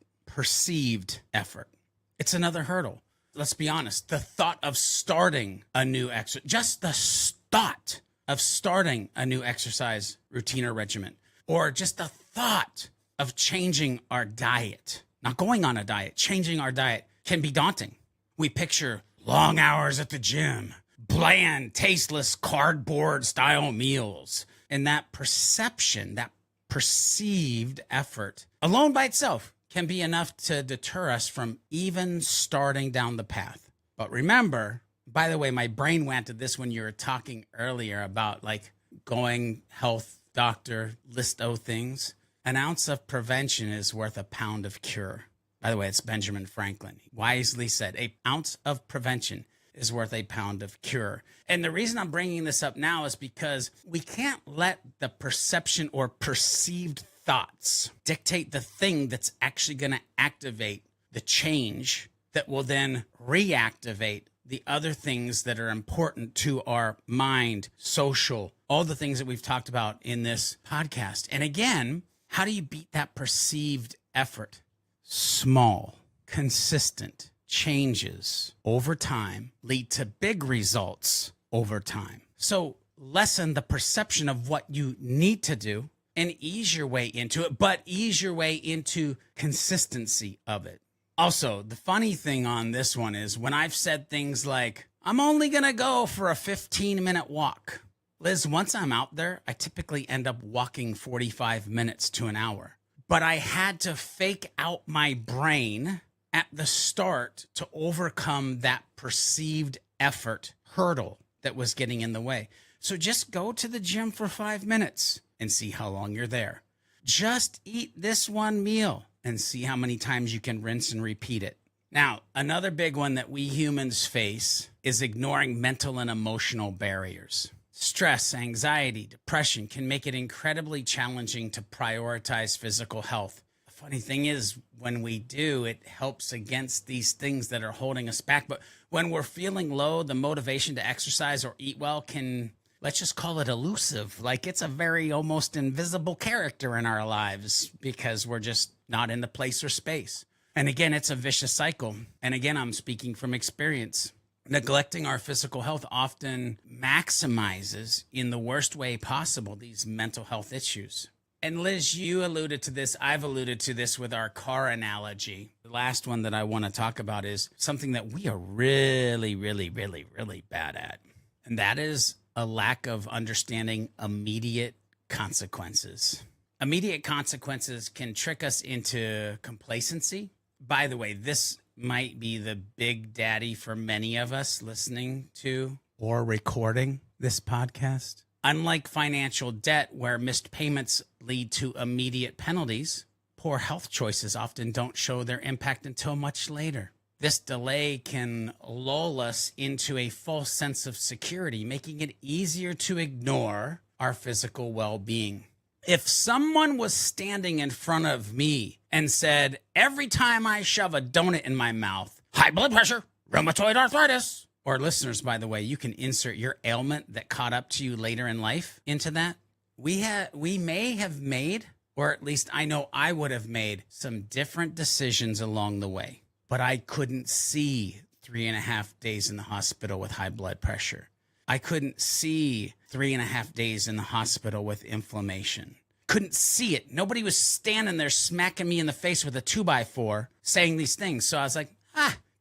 [SPEAKER 1] It's another hurdle. Let's be honest. The thought of starting a new just the thought of starting a new exercise routine or regimen, or just the thought of changing our diet, not going on a diet, changing our diet can be daunting. We picture long hours at the gym, bland, tasteless, cardboard style meals. And that perception, that perceived effort alone by itself can be enough to deter us from even starting down the path. But remember, by the way, my brain went to this when you were talking earlier about like going health doctor, listo things. An ounce of prevention is worth a pound of cure. By the way, it's Benjamin Franklin. He wisely said, an ounce of prevention is worth a pound of cure. And the reason I'm bringing this up now is because we can't let the perception or perceived thoughts dictate the thing that's actually going to activate the change that will then reactivate the other things that are important to our mind, social, all the things that we've talked about in this podcast. And again, how do you beat that perceived effort? Small, consistent changes over time lead to big results over time. So lessen the perception of what you need to do and ease your way into it, but ease your way into consistency of it. Also, the funny thing on this one is when I've said things like, I'm only going to go for a 15-minute walk. Liz, once I'm out there, I typically end up walking 45 minutes to an hour. But I had to fake out my brain at the start to overcome that perceived effort hurdle that was getting in the way. So just go to the gym for 5 minutes and see how long you're there. Just eat this one meal and see how many times you can rinse and repeat it. Now, another big one that we humans face is ignoring mental and emotional barriers. Stress, anxiety, depression can make it incredibly challenging to prioritize physical health. The funny thing is, when we do, it helps against these things that are holding us back. But when we're feeling low, the motivation to exercise or eat well can, let's just call it elusive. Like it's a very almost invisible character in our lives because we're just not in the place or space. And again, it's a vicious cycle. And again, I'm speaking from experience. Neglecting our physical health often maximizes, in the worst way possible, these mental health issues. And Liz, you alluded to this. I've alluded to this with our car analogy. The last one that I want to talk about is something that we are really, really, really, really bad at. And that is a lack of understanding immediate consequences. Immediate consequences can trick us into complacency. By the way, this might be the big daddy for many of us listening to or recording this podcast. Unlike financial debt, where missed payments lead to immediate penalties, poor health choices often don't show their impact until much later. This delay can lull us into a false sense of security, making it easier to ignore our physical well-being. If someone was standing in front of me and said, every time I shove a donut in my mouth, high blood pressure, rheumatoid arthritis, or listeners, by the way, you can insert your ailment that caught up to you later in life into that. We may have made, or at least I know I would have made, some different decisions along the way. But I couldn't see 3.5 days in the hospital with high blood pressure. I couldn't see 3.5 days in the hospital with inflammation. Couldn't see it. Nobody was standing there smacking me in the face with a 2x4 saying these things. So I was like,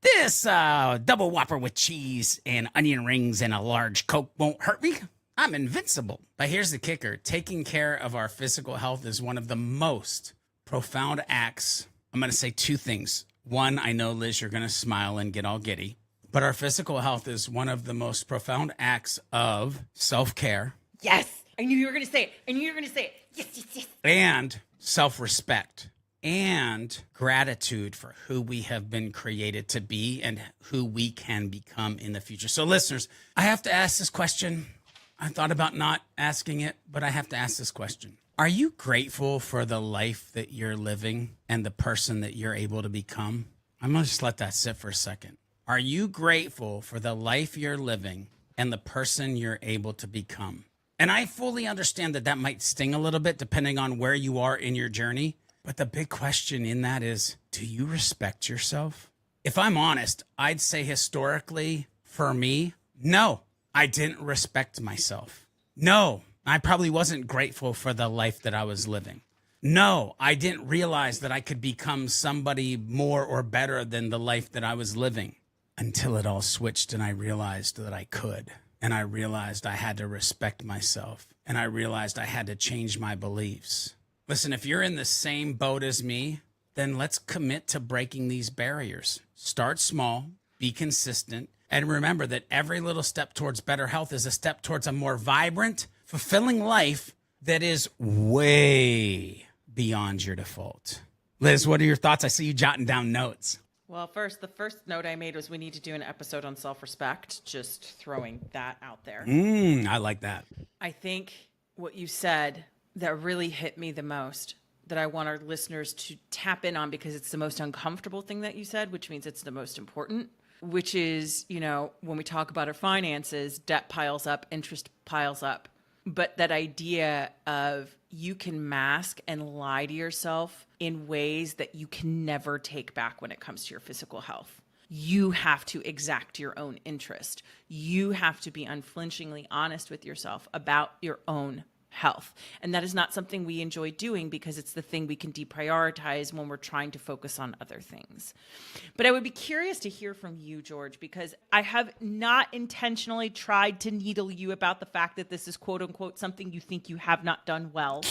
[SPEAKER 1] this double Whopper with cheese and onion rings and a large Coke won't hurt me. I'm invincible. But here's the kicker. Taking care of our physical health is one of the most profound acts. I'm going to say two things. One, I know, Liz, you're going to smile and get all giddy. But our physical health is one of the most profound acts of self-care.
[SPEAKER 2] Yes. I knew you were going to say it. Yes.
[SPEAKER 1] And self-respect and gratitude for who we have been created to be and who we can become in the future. So listeners, I have to ask this question. I thought about not asking it, but I have to ask this question. Are you grateful for the life that you're living and the person that you're able to become? I'm going to just let that sit for a second. Are you grateful for the life you're living and the person you're able to become? And I fully understand that that might sting a little bit depending on where you are in your journey. But the big question in that is, do you respect yourself? If I'm honest, I'd say historically for me, no, I didn't respect myself. No, I probably wasn't grateful for the life that I was living. No, I didn't realize that I could become somebody more or better than the life that I was living until it all switched and I realized that I could. And I realized I had to respect myself. And I realized I had to change my beliefs. Listen, if you're in the same boat as me, then let's commit to breaking these barriers. Start small, be consistent, and remember that every little step towards better health is a step towards a more vibrant, fulfilling life that is way beyond your default. Liz, what are your thoughts? I see you jotting down notes.
[SPEAKER 2] Well, the first note I made was we need to do an episode on self-respect, just throwing that out there.
[SPEAKER 1] I like that.
[SPEAKER 2] I think what you said that really hit me the most, that I want our listeners to tap in on because it's the most uncomfortable thing that you said, which means it's the most important, which is, when we talk about our finances, debt piles up, interest piles up. But that idea of you can mask and lie to yourself in ways that you can never take back when it comes to your physical health. You have to exact your own interest. You have to be unflinchingly honest with yourself about your own health. And that is not something we enjoy doing because it's the thing we can deprioritize when we're trying to focus on other things. But I would be curious to hear from you, George, because I have not intentionally tried to needle you about the fact that this is quote unquote something you think you have not done well.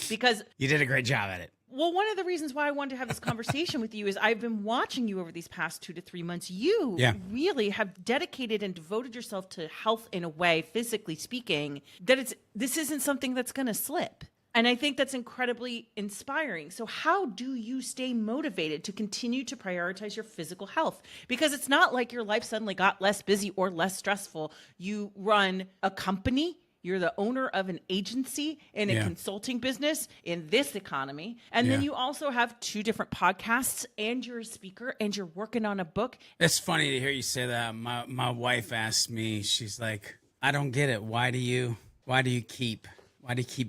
[SPEAKER 2] Because
[SPEAKER 1] you did a great job at it.
[SPEAKER 2] Well, one of the reasons why I wanted to have this conversation with you is I've been watching you over these past 2 to 3 months. You really have dedicated and devoted yourself to health in a way, physically speaking, that this isn't something that's going to slip. And I think that's incredibly inspiring. So how do you stay motivated to continue to prioritize your physical health? Because it's not like your life suddenly got less busy or less stressful. You run a company. You're the owner of an agency in a consulting business in this economy. And then you also have 2 different podcasts and you're a speaker and you're working on a book.
[SPEAKER 1] It's funny to hear you say that. My wife asked me, she's like, I don't get it. Why do you keep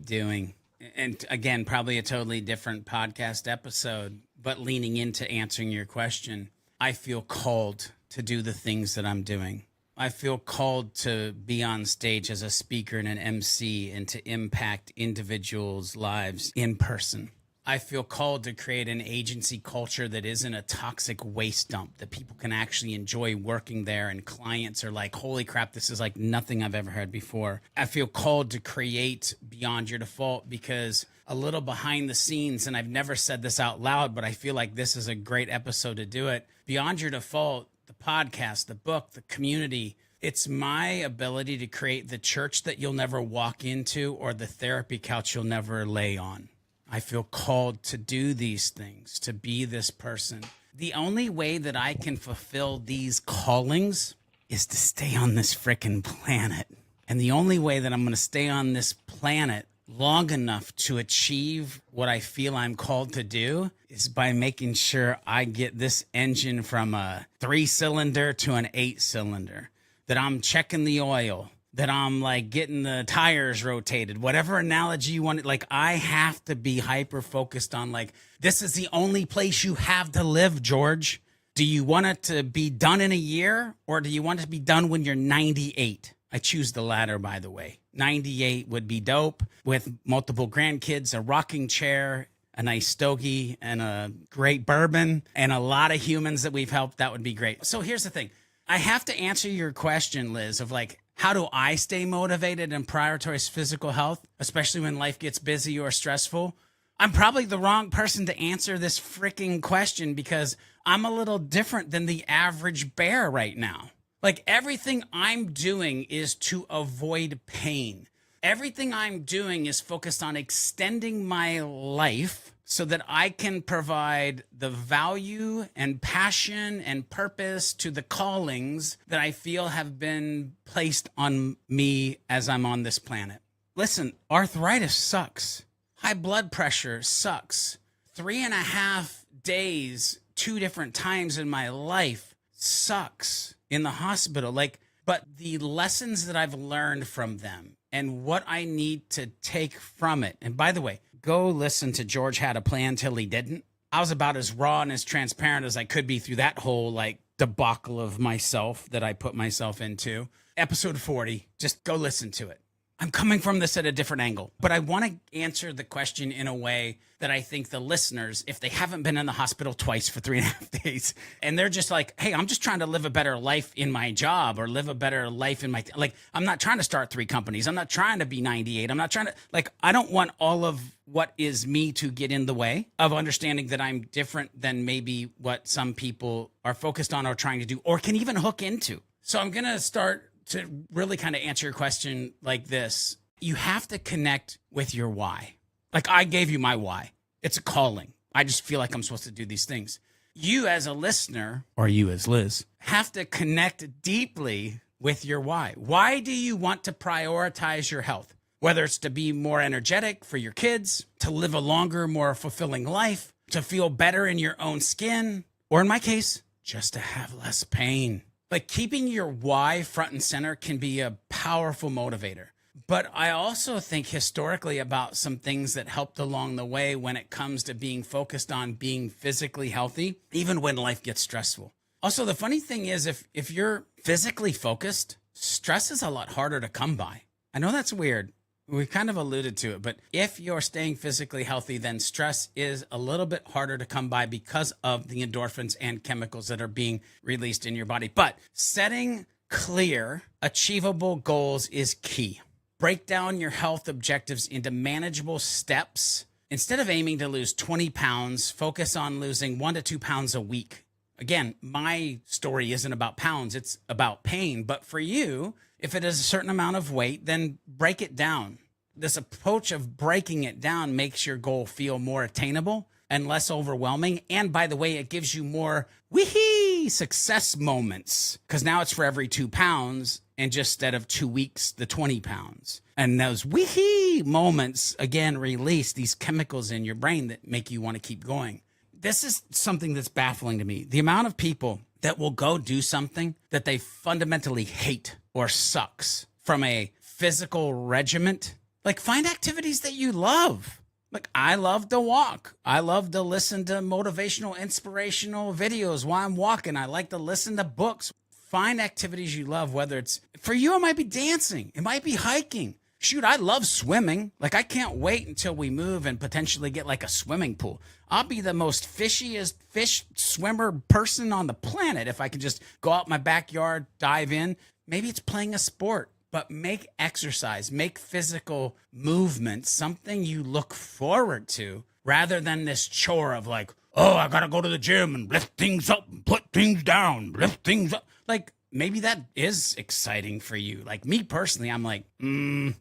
[SPEAKER 1] doing? And again, probably a totally different podcast episode, but leaning into answering your question, I feel called to do the things that I'm doing. I feel called to be on stage as a speaker and an MC and to impact individuals' lives in person. I feel called to create an agency culture that isn't a toxic waste dump, that people can actually enjoy working there and clients are like, holy crap, this is like nothing I've ever had before. I feel called to create Beyond Your Default because a little behind the scenes, and I've never said this out loud, but I feel like this is a great episode to do it. Beyond Your Default, the podcast, the book, the community, it's my ability to create the church that you'll never walk into or the therapy couch you'll never lay on. I feel called to do these things, to be this person. The only way that I can fulfill these callings is to stay on this frickin' planet. And the only way that I'm going to stay on this planet long enough to achieve what I feel I'm called to do is by making sure I get this engine from a 3-cylinder to an 8-cylinder, that I'm checking the oil, that I'm like getting the tires rotated, whatever analogy you want. Like I have to be hyper focused on like, this is the only place you have to live, George. Do you want it to be done in a year or do you want it to be done when you're 98? I choose the latter, by the way. 98 would be dope with multiple grandkids, a rocking chair, a nice stogie, and a great bourbon, and a lot of humans that we've helped. That would be great. So here's the thing. I have to answer your question, Liz, of like, how do I stay motivated and prioritize physical health, especially when life gets busy or stressful? I'm probably the wrong person to answer this freaking question because I'm a little different than the average bear right now. Like everything I'm doing is to avoid pain. Everything I'm doing is focused on extending my life so that I can provide the value and passion and purpose to the callings that I feel have been placed on me as I'm on this planet. Listen, arthritis sucks. High blood pressure sucks. 3.5 days, 2 different times in my life sucks in the hospital. Like but the lessons that I've learned from them and what I need to take from it. And by the way, go listen to George Had a Plan Till He Didn't. I was about as raw and as transparent as I could be through that whole like debacle of myself that I put myself into. Episode 40, just go listen to it. I'm coming from this at a different angle, but I want to answer the question in a way that I think the listeners, if they haven't been in the hospital twice for 3.5 days, and they're just like, hey, I'm just trying to live a better life in my job or live a better life in my, like, I'm not trying to start 3 companies. I'm not trying to be 98. I'm not trying to, like, I don't want all of what is me to get in the way of understanding that I'm different than maybe what some people are focused on or trying to do or can even hook into. So I'm going to start to really kind of answer your question like this. You have to connect with your why. Like I gave you my why. It's a calling. I just feel like I'm supposed to do these things. You as a listener, or you as Liz, have to connect deeply with your why. Why do you want to prioritize your health? Whether it's to be more energetic for your kids, to live a longer, more fulfilling life, to feel better in your own skin, or in my case, just to have less pain. Like keeping your why front and center can be a powerful motivator. But I also think historically about some things that helped along the way when it comes to being focused on being physically healthy, even when life gets stressful. Also, the funny thing is if you're physically focused, stress is a lot harder to come by. I know that's weird. We kind of alluded to it, but if you're staying physically healthy, then stress is a little bit harder to come by because of the endorphins and chemicals that are being released in your body. But setting clear, achievable goals is key. Break down your health objectives into manageable steps. Instead of aiming to lose 20 pounds, focus on losing 1 to 2 pounds a week. Again, my story isn't about pounds, it's about pain. But for you, if it is a certain amount of weight, then break it down. This approach of breaking it down makes your goal feel more attainable and less overwhelming. And by the way, it gives you more wee success moments because now it's for every 2 pounds and just instead of 2 weeks, the 20 pounds. And those wee moments, again, release these chemicals in your brain that make you want to keep going. This is something that's baffling to me. The amount of people that will go do something that they fundamentally hate or sucks from a physical regiment. Like find activities that you love. Like I love to walk. I love to listen to motivational, inspirational videos while I'm walking. I like to listen to books. Find activities you love, whether it's for you, it might be dancing. It might be hiking. Shoot, I love swimming. Like I can't wait until we move and potentially get like a swimming pool. I'll be the most fishiest fish swimmer person on the planet if I can just go out my backyard, dive in. Maybe it's playing a sport, but make exercise, make physical movement something you look forward to rather than this chore of like, oh, I got to go to the gym and lift things up and put things down, lift things up. Like maybe that is exciting for you. Like me personally, I'm like, nah,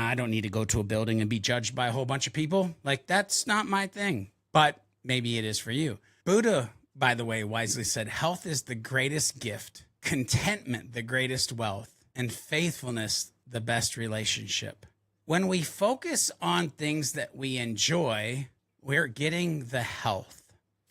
[SPEAKER 1] I don't need to go to a building and be judged by a whole bunch of people. Like that's not my thing, but maybe it is for you. Buddha, by the way, wisely said, health is the greatest gift, contentment, the greatest wealth, and faithfulness, the best relationship. When we focus on things that we enjoy, we're getting the health.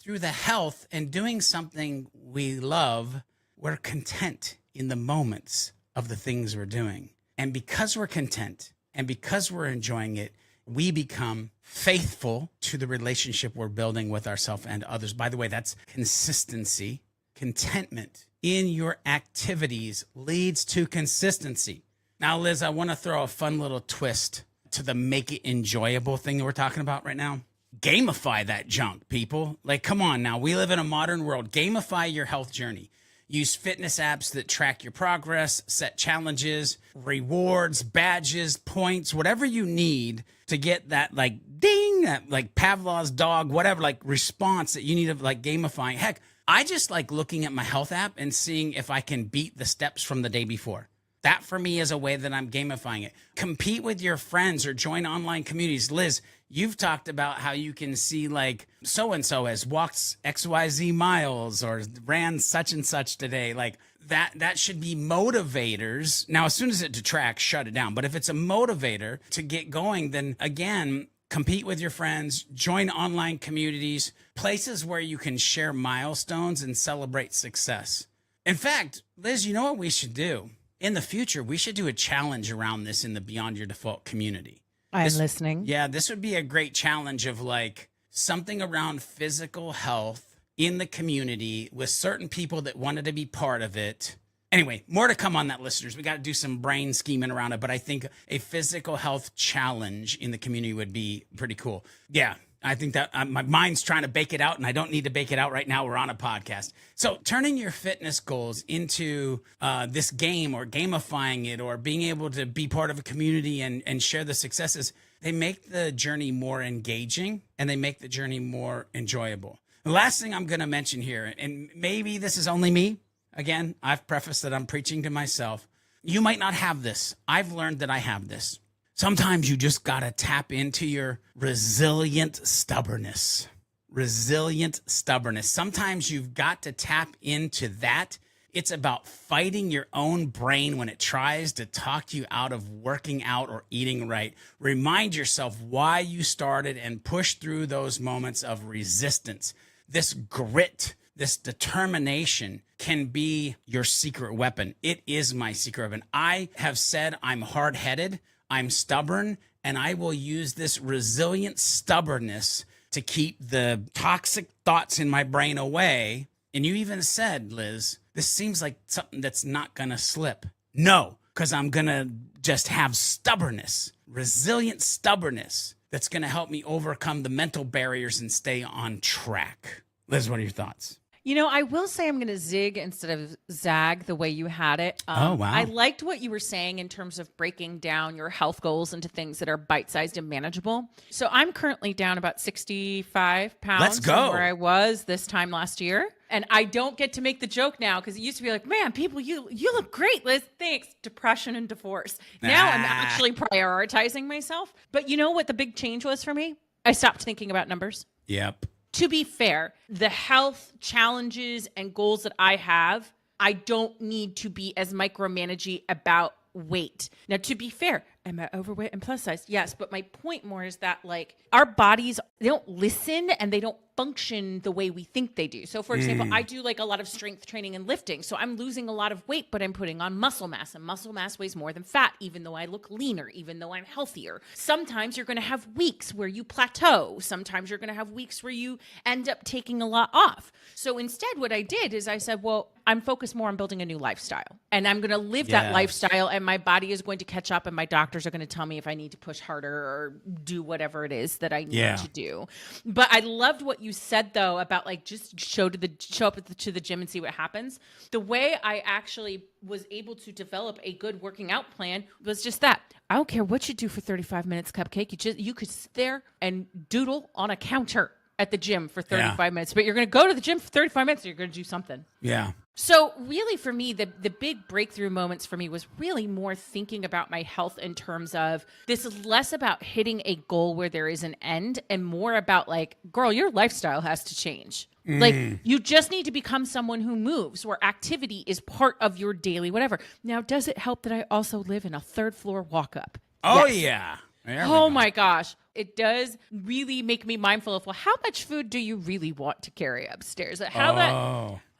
[SPEAKER 1] Through the health and doing something we love, we're content in the moments of the things we're doing. And because we're content and because we're enjoying it, we become faithful to the relationship we're building with ourselves and others. By the way, that's consistency. Contentment in your activities leads to consistency. Now, Liz, I want to throw a fun little twist to the make it enjoyable thing that we're talking about right now. Gamify that junk, people. Like, come on now. We live in a modern world. Gamify your health journey. Use fitness apps that track your progress, set challenges, rewards, badges, points, whatever you need to get that like ding, that like Pavlov's dog, whatever, like response that you need of like gamifying. Heck, I just like looking at my health app and seeing if I can beat the steps from the day before. That for me is a way that I'm gamifying it. Compete with your friends or join online communities. Liz, you've talked about how you can see like so-and-so has walked XYZ miles or ran such and such today. Like that should be motivators. Now, as soon as it detracts, shut it down. But if it's a motivator to get going, then again, compete with your friends, join online communities, places where you can share milestones and celebrate success. In fact, Liz, you know what we should do? In the future, we should do a challenge around this in the Beyond Your Default community.
[SPEAKER 2] I'm listening.
[SPEAKER 1] Yeah, this would be a great challenge of like something around physical health in the community with certain people that wanted to be part of it. Anyway, more to come on that, listeners. We got to do some brain scheming around it, but I think a physical health challenge in the community would be pretty cool. Yeah, I think that my mind's trying to bake it out, and I don't need to bake it out right now. We're on a podcast. So turning your fitness goals into this game or gamifying it or being able to be part of a community and share the successes, they make the journey more engaging and they make the journey more enjoyable. The last thing I'm going to mention here, and maybe this is only me. Again, I've prefaced that I'm preaching to myself. You might not have this. I've learned that I have this. Sometimes you just got to tap into your resilient stubbornness. Resilient stubbornness. Sometimes you've got to tap into that. It's about fighting your own brain when it tries to talk you out of working out or eating right. Remind yourself why you started and push through those moments of resistance. This grit, this determination can be your secret weapon. It is my secret weapon. I have said I'm hard-headed, I'm stubborn, and I will use this resilient stubbornness to keep the toxic thoughts in my brain away. And you even said, Liz, this seems like something that's not going to slip. No, because I'm going to just have stubbornness, resilient stubbornness that's going to help me overcome the mental barriers and stay on track. Liz, what are your thoughts?
[SPEAKER 2] You know, I will say I'm going to zig instead of zag the way you had it.
[SPEAKER 1] Oh, wow.
[SPEAKER 2] I liked what you were saying in terms of breaking down your health goals into things that are bite-sized and manageable. So I'm currently down about 65 pounds
[SPEAKER 1] Let's go.
[SPEAKER 2] from where I was this time last year. And I don't get to make the joke now because it used to be like, man, people, you look great, Liz. Thanks. Depression and divorce. Now I'm actually prioritizing myself. But you know what the big change was for me? I stopped thinking about numbers.
[SPEAKER 1] Yep.
[SPEAKER 2] To be fair, the health challenges and goals that I have, I don't need to be as micromanagey about weight. Now, to be fair, am I overweight and plus size? Yes. But my point more is that like our bodies, they don't listen and they don't function the way we think they do. So for example, I do like a lot of strength training and lifting. So I'm losing a lot of weight, but I'm putting on muscle mass, and muscle mass weighs more than fat, even though I look leaner, even though I'm healthier. Sometimes you're going to have weeks where you plateau. Sometimes you're going to have weeks where you end up taking a lot off. So instead, what I did is I said, well, I'm focused more on building a new lifestyle, and I'm going to live that lifestyle, and my body is going to catch up, and my doctors are going to tell me if I need to push harder or do whatever it is that I need to do. But I loved what you said though about like just show up to the gym and see what happens. The way I actually was able to develop a good working out plan was just that. I don't care what you do for 35 minutes, Cupcake. You could sit there and doodle on a counter at the gym for 35 minutes, but you're going to go to the gym for 35 minutes. You're going to do something.
[SPEAKER 1] Yeah.
[SPEAKER 2] So really for me, the big breakthrough moments for me was really more thinking about my health in terms of this is less about hitting a goal where there is an end and more about like, girl, your lifestyle has to change. Like you just need to become someone who moves, where activity is part of your daily whatever. Now, does it help that I also live in a third floor walk up?
[SPEAKER 1] Oh,
[SPEAKER 2] yes.
[SPEAKER 1] yeah.
[SPEAKER 2] Oh my gosh. It does really make me mindful of, well, how much food do you really want to carry upstairs?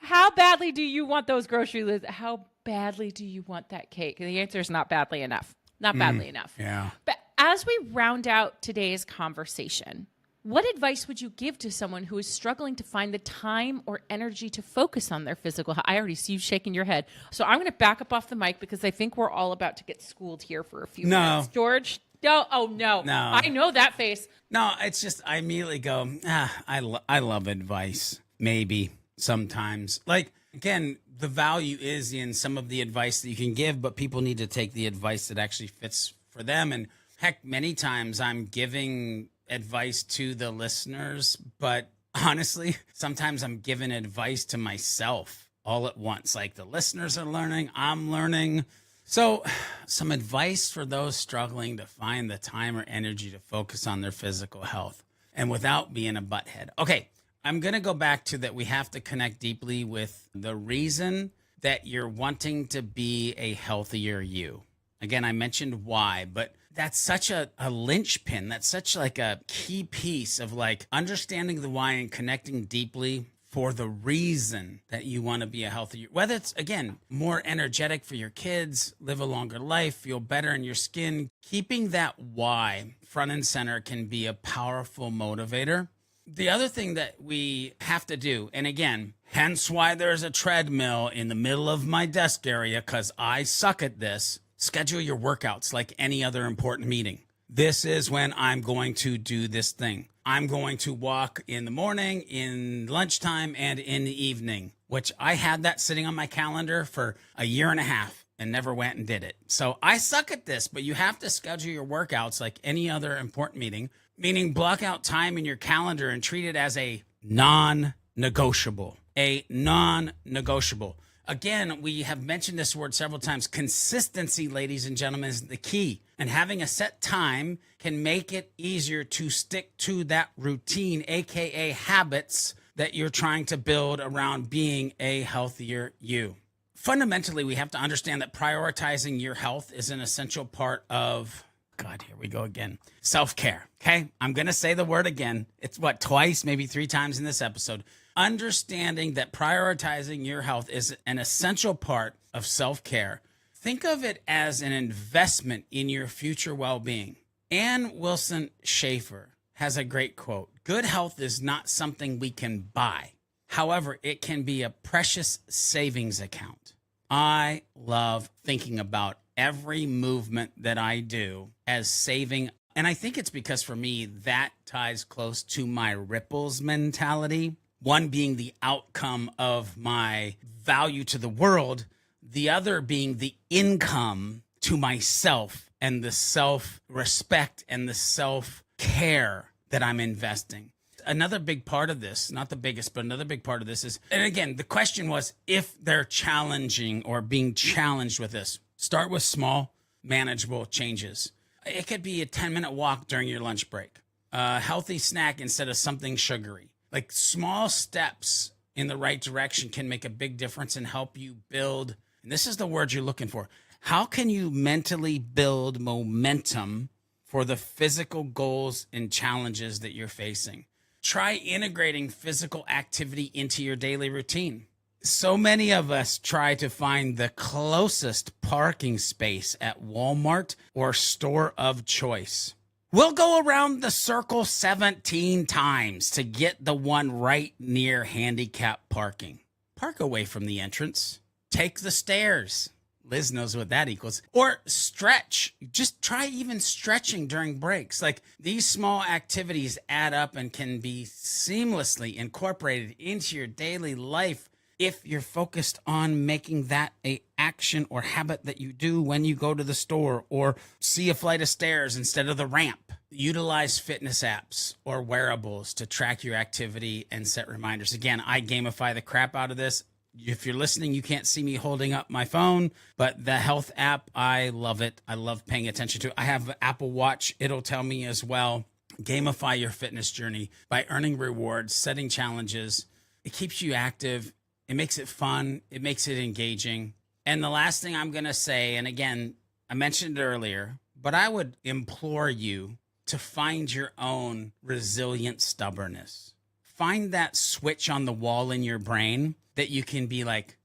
[SPEAKER 2] How badly do you want those grocery lists? How badly do you want that cake? And the answer is not badly enough. Not badly enough.
[SPEAKER 1] Yeah.
[SPEAKER 2] But as we round out today's conversation, what advice would you give to someone who is struggling to find the time or energy to focus on their physical health? I already see you shaking your head. So I'm going to back up off the mic because I think we're all about to get schooled here for a few minutes. George? No. Oh, no. I know that face.
[SPEAKER 1] No, it's just I immediately go, I love advice. Maybe. Sometimes, like, again, the value is in some of the advice that you can give, but people need to take the advice that actually fits for them. And heck, many times I'm giving advice to the listeners, but honestly, sometimes I'm giving advice to myself all at once. Like the listeners are learning, I'm learning. So some advice for those struggling to find the time or energy to focus on their physical health and without being a butthead. Okay. I'm going to go back to that we have to connect deeply with the reason that you're wanting to be a healthier you. Again, I mentioned why, but that's such a linchpin. That's such like a key piece of like understanding the why and connecting deeply for the reason that you want to be a healthier, whether it's, again, more energetic for your kids, live a longer life, feel better in your skin. Keeping that why front and center can be a powerful motivator. The other thing that we have to do, and again, hence why there's a treadmill in the middle of my desk area, because I suck at this, schedule your workouts like any other important meeting. This is when I'm going to do this thing. I'm going to walk in the morning, in lunchtime, and in the evening, which I had that sitting on my calendar for a year and a half and never went and did it. So I suck at this, but you have to schedule your workouts like any other important meeting, meaning block out time in your calendar and treat it as a non-negotiable. A non-negotiable. Again, we have mentioned this word several times. Consistency, ladies and gentlemen, is the key. And having a set time can make it easier to stick to that routine, aka habits that you're trying to build around being a healthier you. Fundamentally, we have to understand that prioritizing your health is an essential part of, God, here we go again, self-care. Okay, I'm going to say the word again. It's twice, maybe 3 times in this episode. Understanding that prioritizing your health is an essential part of self-care. Think of it as an investment in your future well-being. Ann Wilson Schaefer has a great quote. Good health is not something we can buy. However, it can be a precious savings account. I love thinking about every movement that I do as saving. And I think it's because for me, that ties close to my ripples mentality. One being the outcome of my value to the world, the other being the income to myself and the self-respect and the self-care that I'm investing. Another big part of this, not the biggest, but another big part of this is, and again, the question was if they're challenging or being challenged with this, start with small, manageable changes. It could be a 10-minute walk during your lunch break, a healthy snack instead of something sugary. Like small steps in the right direction can make a big difference and help you build. And this is the word you're looking for. How can you mentally build momentum for the physical goals and challenges that you're facing? Try integrating physical activity into your daily routine. So many of us try to find the closest parking space at Walmart or store of choice. We'll go around the circle 17 times to get the one right near handicap parking. Park away from the entrance. Take the stairs. Liz knows what that equals. Or stretch. Just try even stretching during breaks. Like these small activities add up and can be seamlessly incorporated into your daily life if you're focused on making that a action or habit that you do when you go to the store or see a flight of stairs instead of the ramp. Utilize fitness apps or wearables to track your activity and set reminders. Again, I gamify the crap out of this. If you're listening, you can't see me holding up my phone, but the health app, I love it. I love paying attention to it. I have an Apple Watch. It'll tell me as well. Gamify your fitness journey by earning rewards, setting challenges. It keeps you active. It makes it fun. It makes it engaging. And the last thing I'm going to say, and again, I mentioned it earlier, but I would implore you to find your own resilient stubbornness. Find that switch on the wall in your brain that you can be like,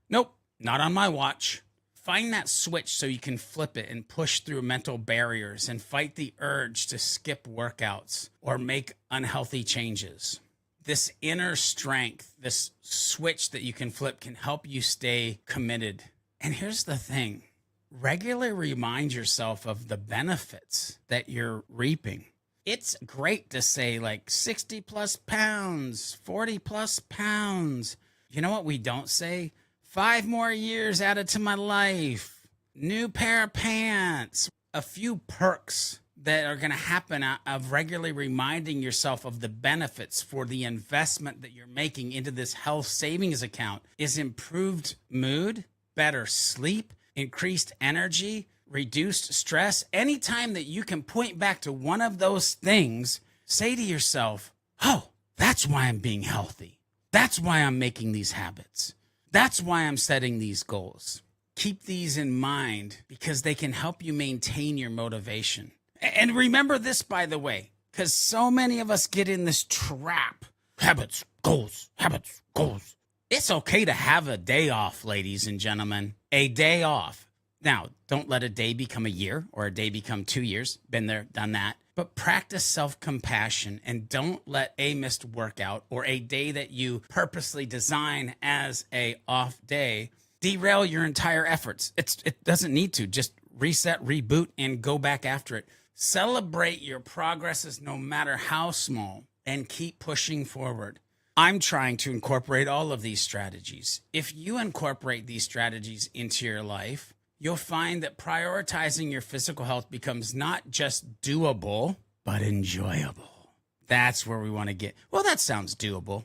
[SPEAKER 1] nope, not on my watch. Find that switch so you can flip it and push through mental barriers and fight the urge to skip workouts or make unhealthy changes. This inner strength, this switch that you can flip can help you stay committed. And here's the thing. Regularly remind yourself of the benefits that you're reaping. It's great to say like 60 plus pounds, 40 plus pounds. You know what we don't say? 5 more years added to my life. New pair of pants. A few perks that are going to happen out of regularly reminding yourself of the benefits for the investment that you're making into this health savings account is improved mood, better sleep, increased energy, reduced stress. Anytime that you can point back to one of those things, say to yourself, oh, that's why I'm being healthy. That's why I'm making these habits. That's why I'm setting these goals. Keep these in mind because they can help you maintain your motivation. And remember this, by the way, because so many of us get in this trap. habits, goals, habits, goals. It's okay to have a day off, ladies and gentlemen. A day off. Now, don't let a day become a year or a day become 2 years. Been there, done that. But practice self-compassion and don't let a missed workout or a day that you purposely design as a off day derail your entire efforts. It doesn't need to. Just reset, reboot, and go back after it. Celebrate your progresses no matter how small and keep pushing forward. I'm trying to incorporate all of these strategies. If you incorporate these strategies into your life, you'll find that prioritizing your physical health becomes not just doable, but enjoyable. That's where we want to get. Well, that sounds doable.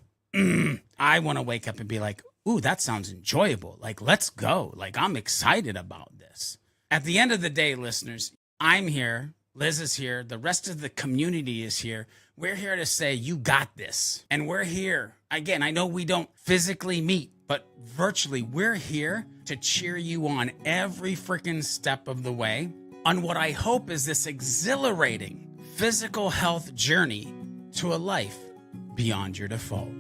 [SPEAKER 1] I want to wake up and be like, ooh, that sounds enjoyable. Like, let's go. Like, I'm excited about this. At the end of the day, listeners, I'm here. Liz is here. The rest of the community is here. We're here to say, you got this. And we're here. Again, I know we don't physically meet, but virtually we're here to cheer you on every freaking step of the way on what I hope is this exhilarating physical health journey to a life beyond your default.